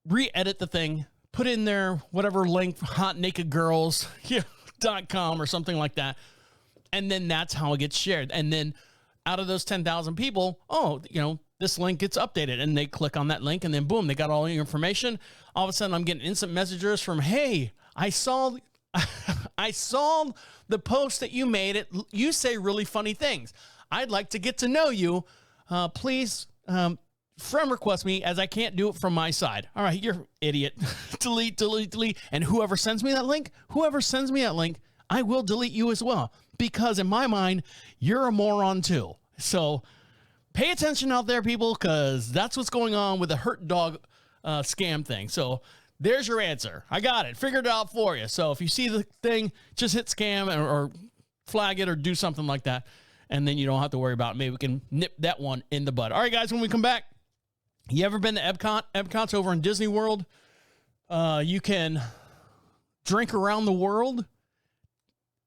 re-edit the thing, put in there whatever link, hotnakedgirls.com or something like that. And then that's how it gets shared. And then out of those 10,000 people, this link gets updated, and they click on that link, and then boom, they got all your information. All of a sudden I'm getting instant messages from, hey, I saw the post that you made. You say really funny things. I'd like to get to know you. Please friend request me, as I can't do it from my side. All right, you're an idiot. delete. And whoever sends me that link, I will delete you as well. Because in my mind, you're a moron too. So pay attention out there, people, because that's what's going on with the hurt dog scam thing. So there's your answer. I got it. Figured it out for you. So if you see the thing, just hit scam or flag it or do something like that. And then you don't have to worry about it. Maybe we can nip that one in the bud. All right, guys, when we come back, you ever been to Epcot? Epcot's over in Disney World. You can drink around the world.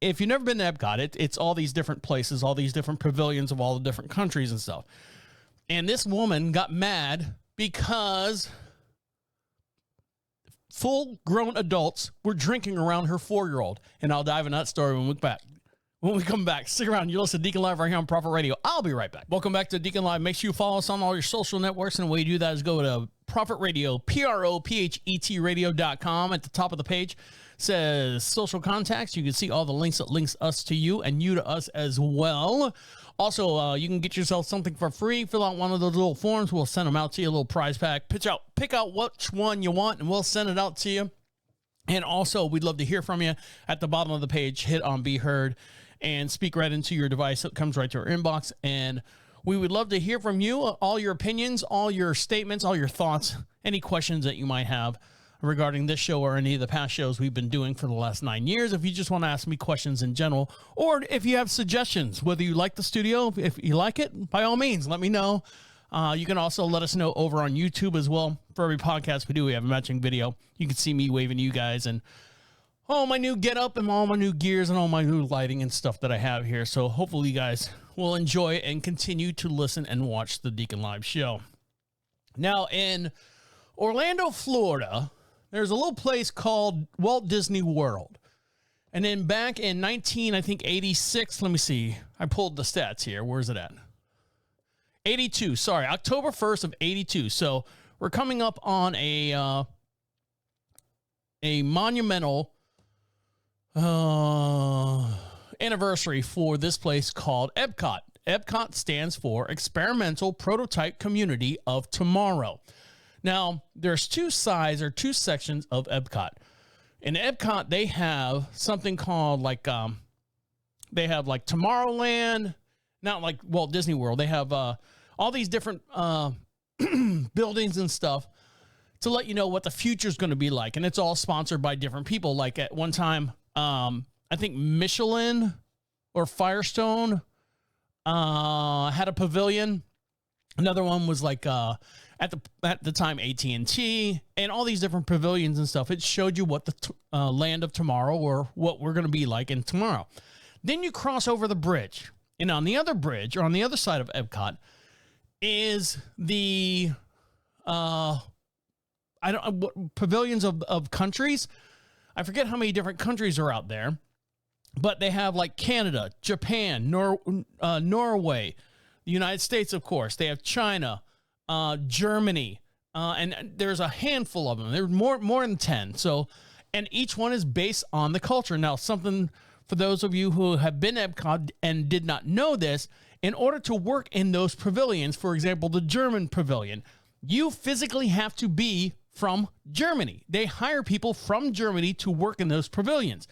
If you've never been to Epcot, it's all these different places, all these different pavilions of all the different countries and stuff. And this woman got mad because full-grown adults were drinking around her 4-year-old. And I'll dive into that story when we come back. Stick around. You listen to Deacon Live right here on Prophet Radio. I'll be right back. Welcome back to Deacon Live. Make sure you follow us on all your social networks. And the way you do that is go to Prophet Radio, PROPHET radio.com. At the top of the page says social contacts. You can see all the links that links us to you and you to us as well. Also, you can get yourself something for free. Fill out one of those little forms. We'll send them out to you, a little prize pack. Pick out which one you want, and we'll send it out to you. And also, we'd love to hear from you. At the bottom of the page, hit on Be Heard and speak right into your device. It comes right to our inbox. And we would love to hear from you, all your opinions, all your statements, all your thoughts, any questions that you might have regarding this show or any of the past shows we've been doing for the last 9 years. If you just want to ask me questions in general, or if you have suggestions, whether you like the studio, if you like it, by all means, let me know. You can also let us know over on YouTube as well. For every podcast we do, we have a matching video. You can see me waving to you guys and all my new getup and all my new gears and all my new lighting and stuff that I have here. So hopefully you guys will enjoy and continue to listen and watch the Deacon Live show. Now in Orlando, Florida, there's a little place called Walt Disney World. And then back in 86, let me see. I pulled the stats here. Where's it at? 82, sorry, October 1st of 82. So we're coming up on a monumental anniversary for this place called Epcot. Epcot stands for Experimental Prototype Community of Tomorrow. Now, there's two sides or two sections of Epcot. In Epcot, they have something called they have like Tomorrowland, not like Walt Disney World. They have all these different buildings and stuff to let you know what the future is going to be like. And it's all sponsored by different people. Like at one time, I think Michelin or Firestone had a pavilion. Another one was like at the time AT&T, and all these different pavilions and stuff. It showed you what the land of tomorrow or what we're going to be like in tomorrow. Then you cross over the bridge, and on the other bridge or on the other side of Epcot is the pavilions of countries. I forget how many different countries are out there, but they have like Canada, Japan, Norway, the United States, of course. They have China, Germany, and there's a handful of them. There's more than 10. So, and each one is based on the culture. Now, something for those of you who have been at Epcot and did not know this, in order to work in those pavilions, for example, the German pavilion, you physically have to be from Germany. They hire people from Germany to work in those pavilions.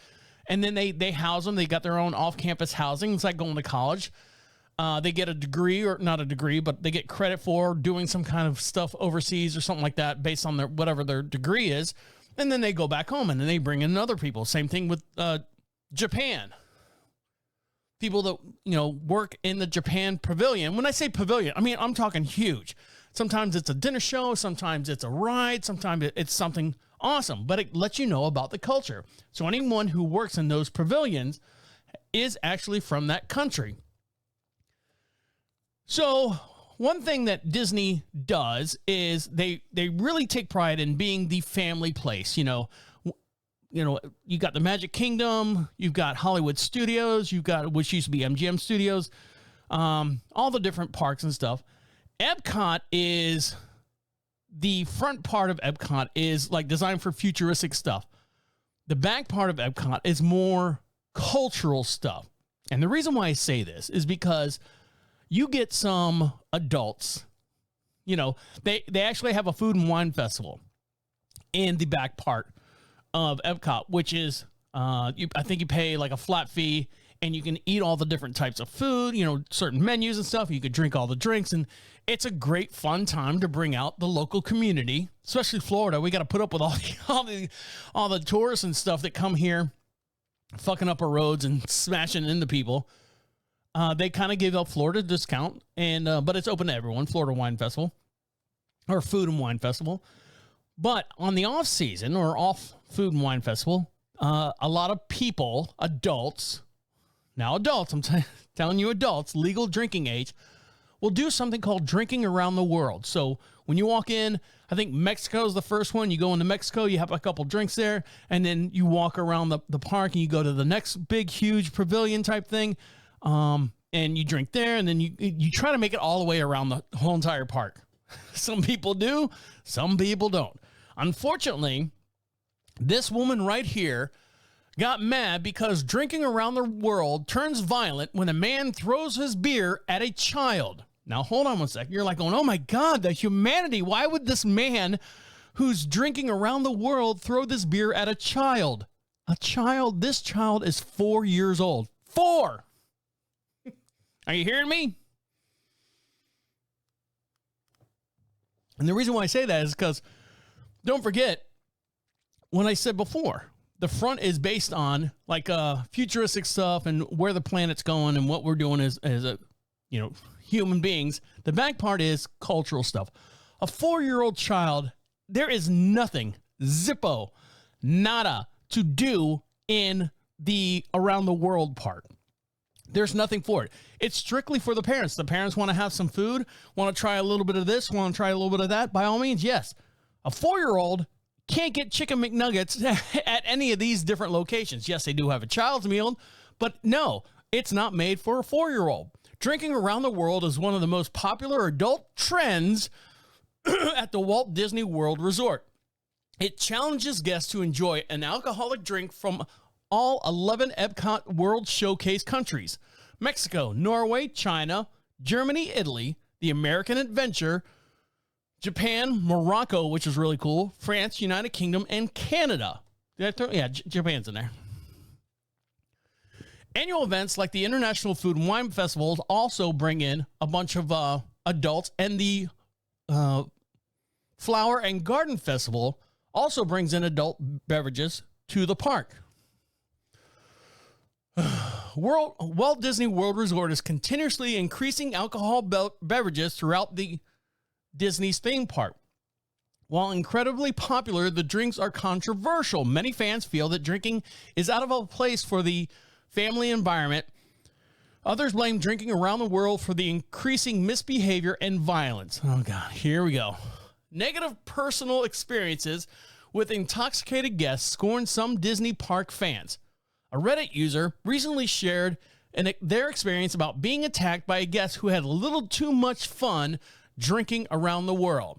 And then they house them. They got their own off-campus housing. It's like going to college. They get a degree, or not a degree, but they get credit for doing some kind of stuff overseas or something like that based on whatever their degree is. And then they go back home and then they bring in other people. Same thing with Japan. People that, work in the Japan pavilion. When I say pavilion, I mean, I'm talking huge. Sometimes it's a dinner show. Sometimes it's a ride. Sometimes it's something awesome, but it lets you know about the culture. So anyone who works in those pavilions is actually from that country. So one thing that Disney does is they really take pride in being the family place. You know, you got the Magic Kingdom, you've got Hollywood Studios, you've got, which used to be MGM Studios, all the different parks and stuff. Epcot is, the front part of Epcot is like designed for futuristic stuff. The back part of Epcot is more cultural stuff. And the reason why I say this is because you get some adults, you know, they actually have a food and wine festival in the back part of Epcot, which is, I think you pay like a flat fee and you can eat all the different types of food, you know, certain menus and stuff. You could drink all the drinks, and it's a great fun time to bring out the local community, especially Florida. We got to put up with all the tourists and stuff that come here, fucking up our roads and smashing into people. They kind of give up Florida discount, and but it's open to everyone. Florida Wine Festival, or Food and Wine Festival. But on the off season or off Food and Wine Festival, a lot of people, adults, I'm telling you, adults, legal drinking age, will do something called drinking around the world. So when you walk in, I think Mexico is the first one. You go into Mexico, you have a couple drinks there, and then you walk around the park and you go to the next big, huge pavilion type thing. And you drink there, and then you try to make it all the way around the whole entire park. Some people do, some people don't. Unfortunately, this woman right here got mad because drinking around the world turns violent when a man throws his beer at a child. Now, hold on one second. You're like, oh my God, the humanity. Why would this man who's drinking around the world throw this beer at a child? This child is 4 years old. 4! Are you hearing me? And the reason why I say that is because, don't forget, when I said before, the front is based on like futuristic stuff and where the planet's going and what we're doing as a, you know, human beings. The back part is cultural stuff. A 4-year-old child, there is nothing, zippo, nada, to do in the around the world part. There's nothing for it. It's strictly for the parents. The parents want to have some food, want to try a little bit of this, want to try a little bit of that. By all means, yes. A 4-year-old can't get chicken McNuggets at any of these different locations. Yes, they do have a child's meal, but no, it's not made for a 4-year-old. Drinking around the world is one of the most popular adult trends at the Walt Disney World Resort. It challenges guests to enjoy an alcoholic drink from all 11 Epcot World Showcase countries: Mexico, Norway, China, Germany, Italy, the American Adventure, Japan, Morocco, which is really cool, France, United Kingdom, and Canada. Did I throw? Yeah, Japan's in there. Annual events like the International Food and Wine Festivals also bring in a bunch of adults, and the Flower and Garden Festival also brings in adult beverages to the park. Walt Disney World Resort is continuously increasing alcohol beverages throughout the Disney's theme park. While incredibly popular, the drinks are controversial. Many fans feel that drinking is out of a place for the family environment. Others blame drinking around the world for the increasing misbehavior and violence. Oh God, here we go. Negative personal experiences with intoxicated guests scorn some Disney park fans. A Reddit user recently shared their experience about being attacked by a guest who had a little too much fun drinking around the world.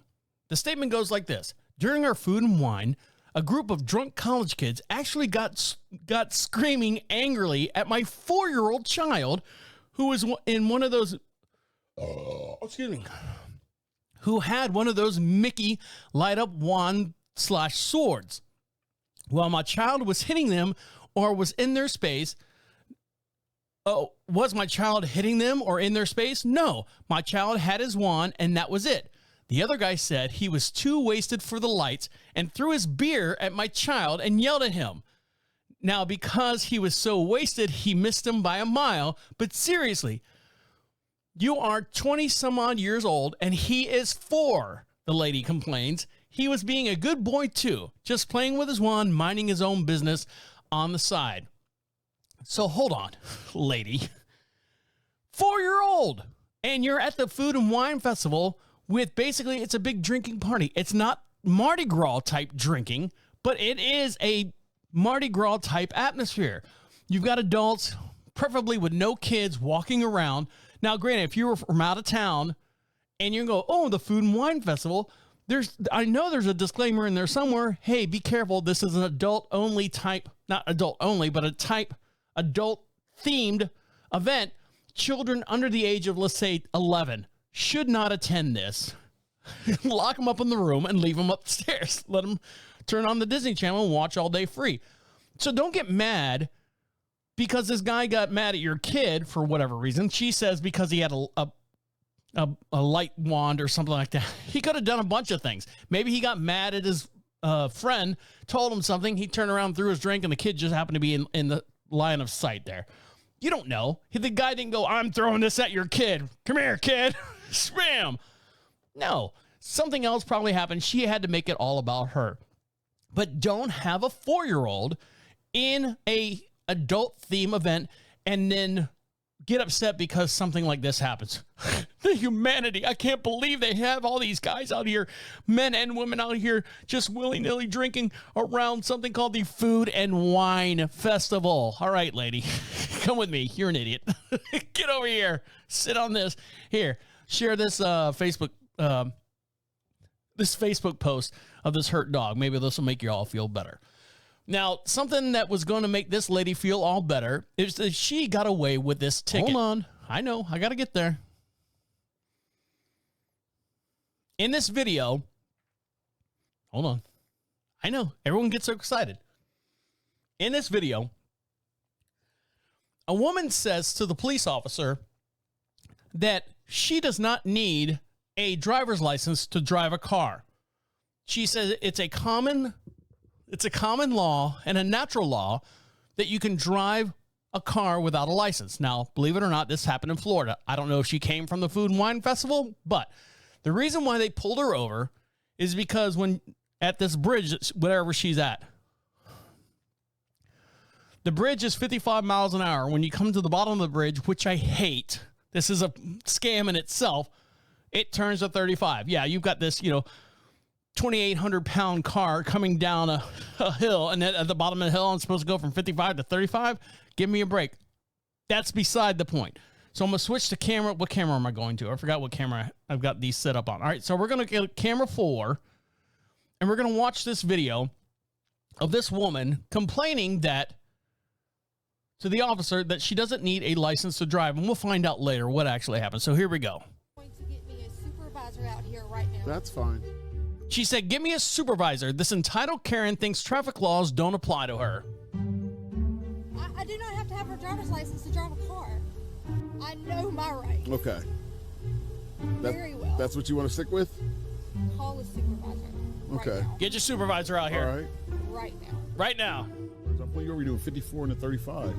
The statement goes like this: during our food and wine, a group of drunk college kids actually got screaming angrily at my 4-year-old child who was in one of those, who had one of those Mickey light up wand/swords. While my child was hitting them or was in their space. Oh, was my child hitting them or in their space? No, my child had his wand and that was it. The other guy said he was too wasted for the lights and threw his beer at my child and yelled at him. Now, because he was so wasted, he missed him by a mile. But seriously, you are 20 some odd years old and he is 4, the lady complains. He was being a good boy too, just playing with his wand, minding his own business on the side. So hold on, lady. 4-year-old. and you're at the Food and Wine Festival with basically it's a big drinking party. It's not Mardi Gras type drinking, but it is a Mardi Gras type atmosphere. You've got adults, preferably with no kids, walking around. Now, granted, if you were from out of town and you go, oh, the Food and Wine Festival, I know there's a disclaimer in there somewhere. Hey, be careful. This is an adult only type, not adult only, but a type adult themed event. Children under the age of, let's say, 11 should not attend this. Lock them up in the room and leave them upstairs. Let them turn on the Disney Channel and watch all day free. So don't get mad because this guy got mad at your kid for whatever reason. She says because he had a light wand or something like that. He could have done a bunch of things. Maybe he got mad at his friend, told him something. He turned around, threw his drink, and the kid just happened to be in the line of sight there. You don't know. The guy didn't go, I'm throwing this at your kid. Come here, kid. Spam. No. Something else probably happened. She had to make it all about her. But don't have a 4-year-old in a adult theme event and then get upset because something like this happens. The humanity. I can't believe they have all these guys out here, men and women out here, just willy-nilly drinking around something called the Food and Wine Festival. All right, lady, come with me. You're an idiot. Get over here. Sit on this. Here, share this Facebook post of this hurt dog. Maybe this will make you all feel better. Now, something that was going to make this lady feel all better is that she got away with this ticket. Hold on. I know. I got to get there. In this video, hold on. I know. Everyone gets so excited. In this video, a woman says to the police officer that she does not need a driver's license to drive a car. She says it's a common law and a natural law that you can drive a car without a license. Now, believe it or not, this happened in Florida. I don't know if she came from the Food and Wine Festival, but the reason why they pulled her over is because when at this bridge, wherever she's at, the bridge is 55 miles an hour. When you come to the bottom of the bridge, which I hate, this is a scam in itself, it turns to 35. Yeah, you've got this, 2,800-pound car coming down a hill, and then at the bottom of the hill, I'm supposed to go from 55 to 35? Give me a break. That's beside the point. So I'm going to switch to camera. What camera am I going to? I forgot what camera I've got these set up on. All right, so we're going to get camera 4, and we're going to watch this video of this woman complaining to the officer that she doesn't need a license to drive, and we'll find out later what actually happened. So here we go. Going to get me a supervisor out here right now. That's fine. She said, give me a supervisor. This entitled Karen thinks traffic laws don't apply to her. I do not have to have a driver's license to drive a car. I know my rights. Okay. Very well. That's what you want to stick with? Call a supervisor. Okay. Right now. Get your supervisor out here. All right. Right now. Right now. So I'm you over doing 54 and a 35.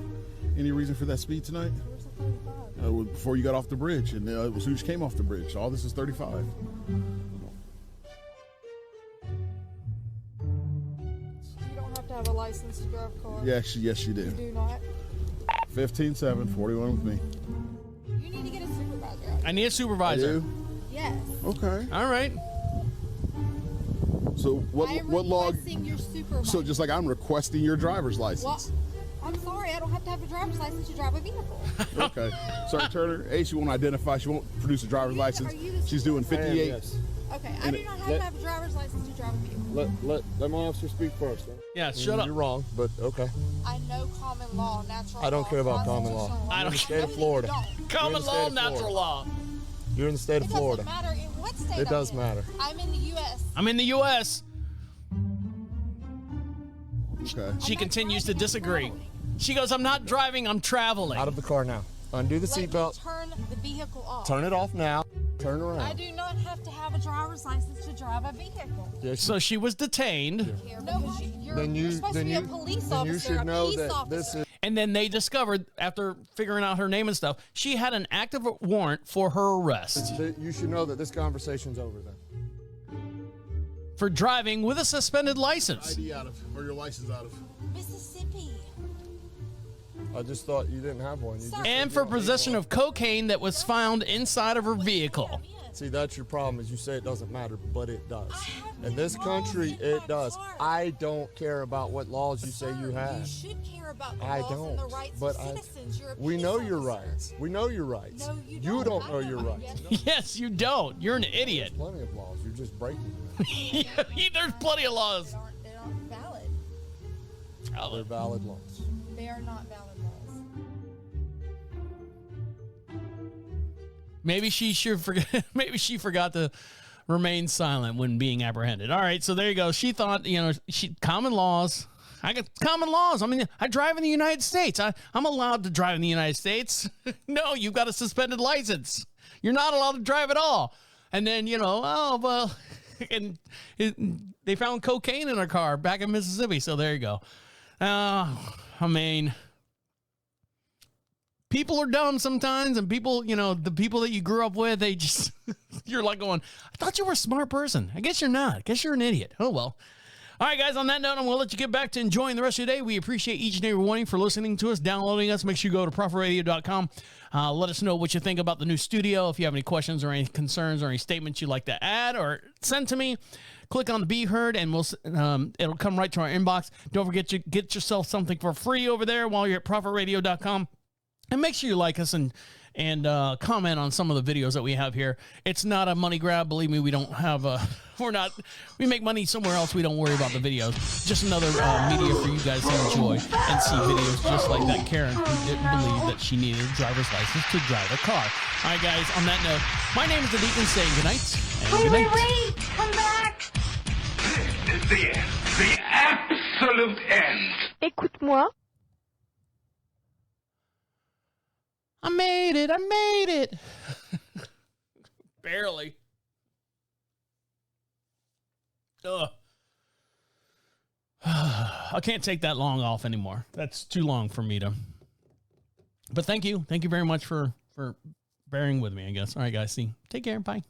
Any reason for that speed tonight? Where's the 35? Before you got off the bridge, and as soon as you came off the bridge. All this is 35. You don't have to have a license to drive a car. Yes, you do. You do not. 15-7, 41 with me. You need to get a supervisor out here. I need a supervisor. Yes. Okay. All right. So what log? Your supervisor. So just like I'm requesting your driver's license. Well, I'm sorry, I don't have to have a driver's license to drive a vehicle. Okay. Sorry, Turner. A, she won't identify. She won't produce a driver's license. She's doing 58. Yes. Okay, I do not have to have a driver's license to drive a vehicle. Let my officer speak first. Huh? Yeah, shut up. You're wrong, but okay. I know common law, natural law. I don't care about common law. constitutional I don't You're in the care. state of Florida. Common state law, of natural Florida. law. You're in the state It of Florida. doesn't matter in what state It does I'm in. matter. I'm in the U.S. I'm in the U.S. Okay. She continues to disagree. She goes, I'm not driving, I'm traveling. Out of the car now. Undo the Let me seatbelt. turn the vehicle off. Turn it off now. Turn I around. do not have to have a driver's license to drive a vehicle. Yes, So she was detained, No, because you're then supposed to be a police then you officer. should know a police that officer. this is. and then they discovered, after figuring out her name and stuff, she had an active warrant for her arrest You should know that this conversation's over then. for driving with a suspended license. ID out of, or your license out of. Mississippi. I just thought you didn't have one. You just And for possession of cocaine that was found inside of her vehicle. See, that's your problem, is you say it doesn't matter, but it does. In this country, it does. I don't care about what laws you say you have. You should care about the I laws and the don't, rights but of citizens. You're a we peace know your officer. rights. We know your rights. No, you You don't know I your know. rights. Yes. Yes, you don't. You're an idiot. There's plenty of laws. You're just breaking them. There's plenty of laws. They aren't valid. They're valid laws. They are not valid laws. Maybe she maybe she forgot to remain silent when being apprehended. All right, so there you go. She thought, common laws. I got common laws. I mean, I drive in the United States. I'm allowed to drive in the United States. No, you've got a suspended license. You're not allowed to drive at all. And then, and they found cocaine in her car back in Mississippi. So there you go. I mean, people are dumb sometimes, and people, the people that you grew up with, they just, you're like going, I thought you were a smart person. I guess you're not. I guess you're an idiot. Oh, well. All right, guys, on that note, I'm going to let you get back to enjoying the rest of your day. We appreciate each and every one of you for listening to us, downloading us. Make sure you go to ProfitRadio.com. Let us know what you think about the new studio. If you have any questions or any concerns or any statements you'd like to add or send to me, click on the Be Heard, and it'll come right to our inbox. Don't forget to get yourself something for free over there while you're at ProfitRadio.com. And make sure you like us and comment on some of the videos that we have here. It's not a money grab. Believe me, we don't have we make money somewhere else. We don't worry about the videos. Just another media for you guys to enjoy and see videos just like that Karen who didn't believe that she needed a driver's license to drive a car. All right, guys, on that note, my name is the Deacon saying good night. And good night. Wait, come back. This is the end. The absolute end. Écoute-moi. I made it. Barely. Ugh. I can't take that long off anymore. That's too long for me to. But thank you. Thank you very much for bearing with me, I guess. All right, guys. See. Take care. Bye.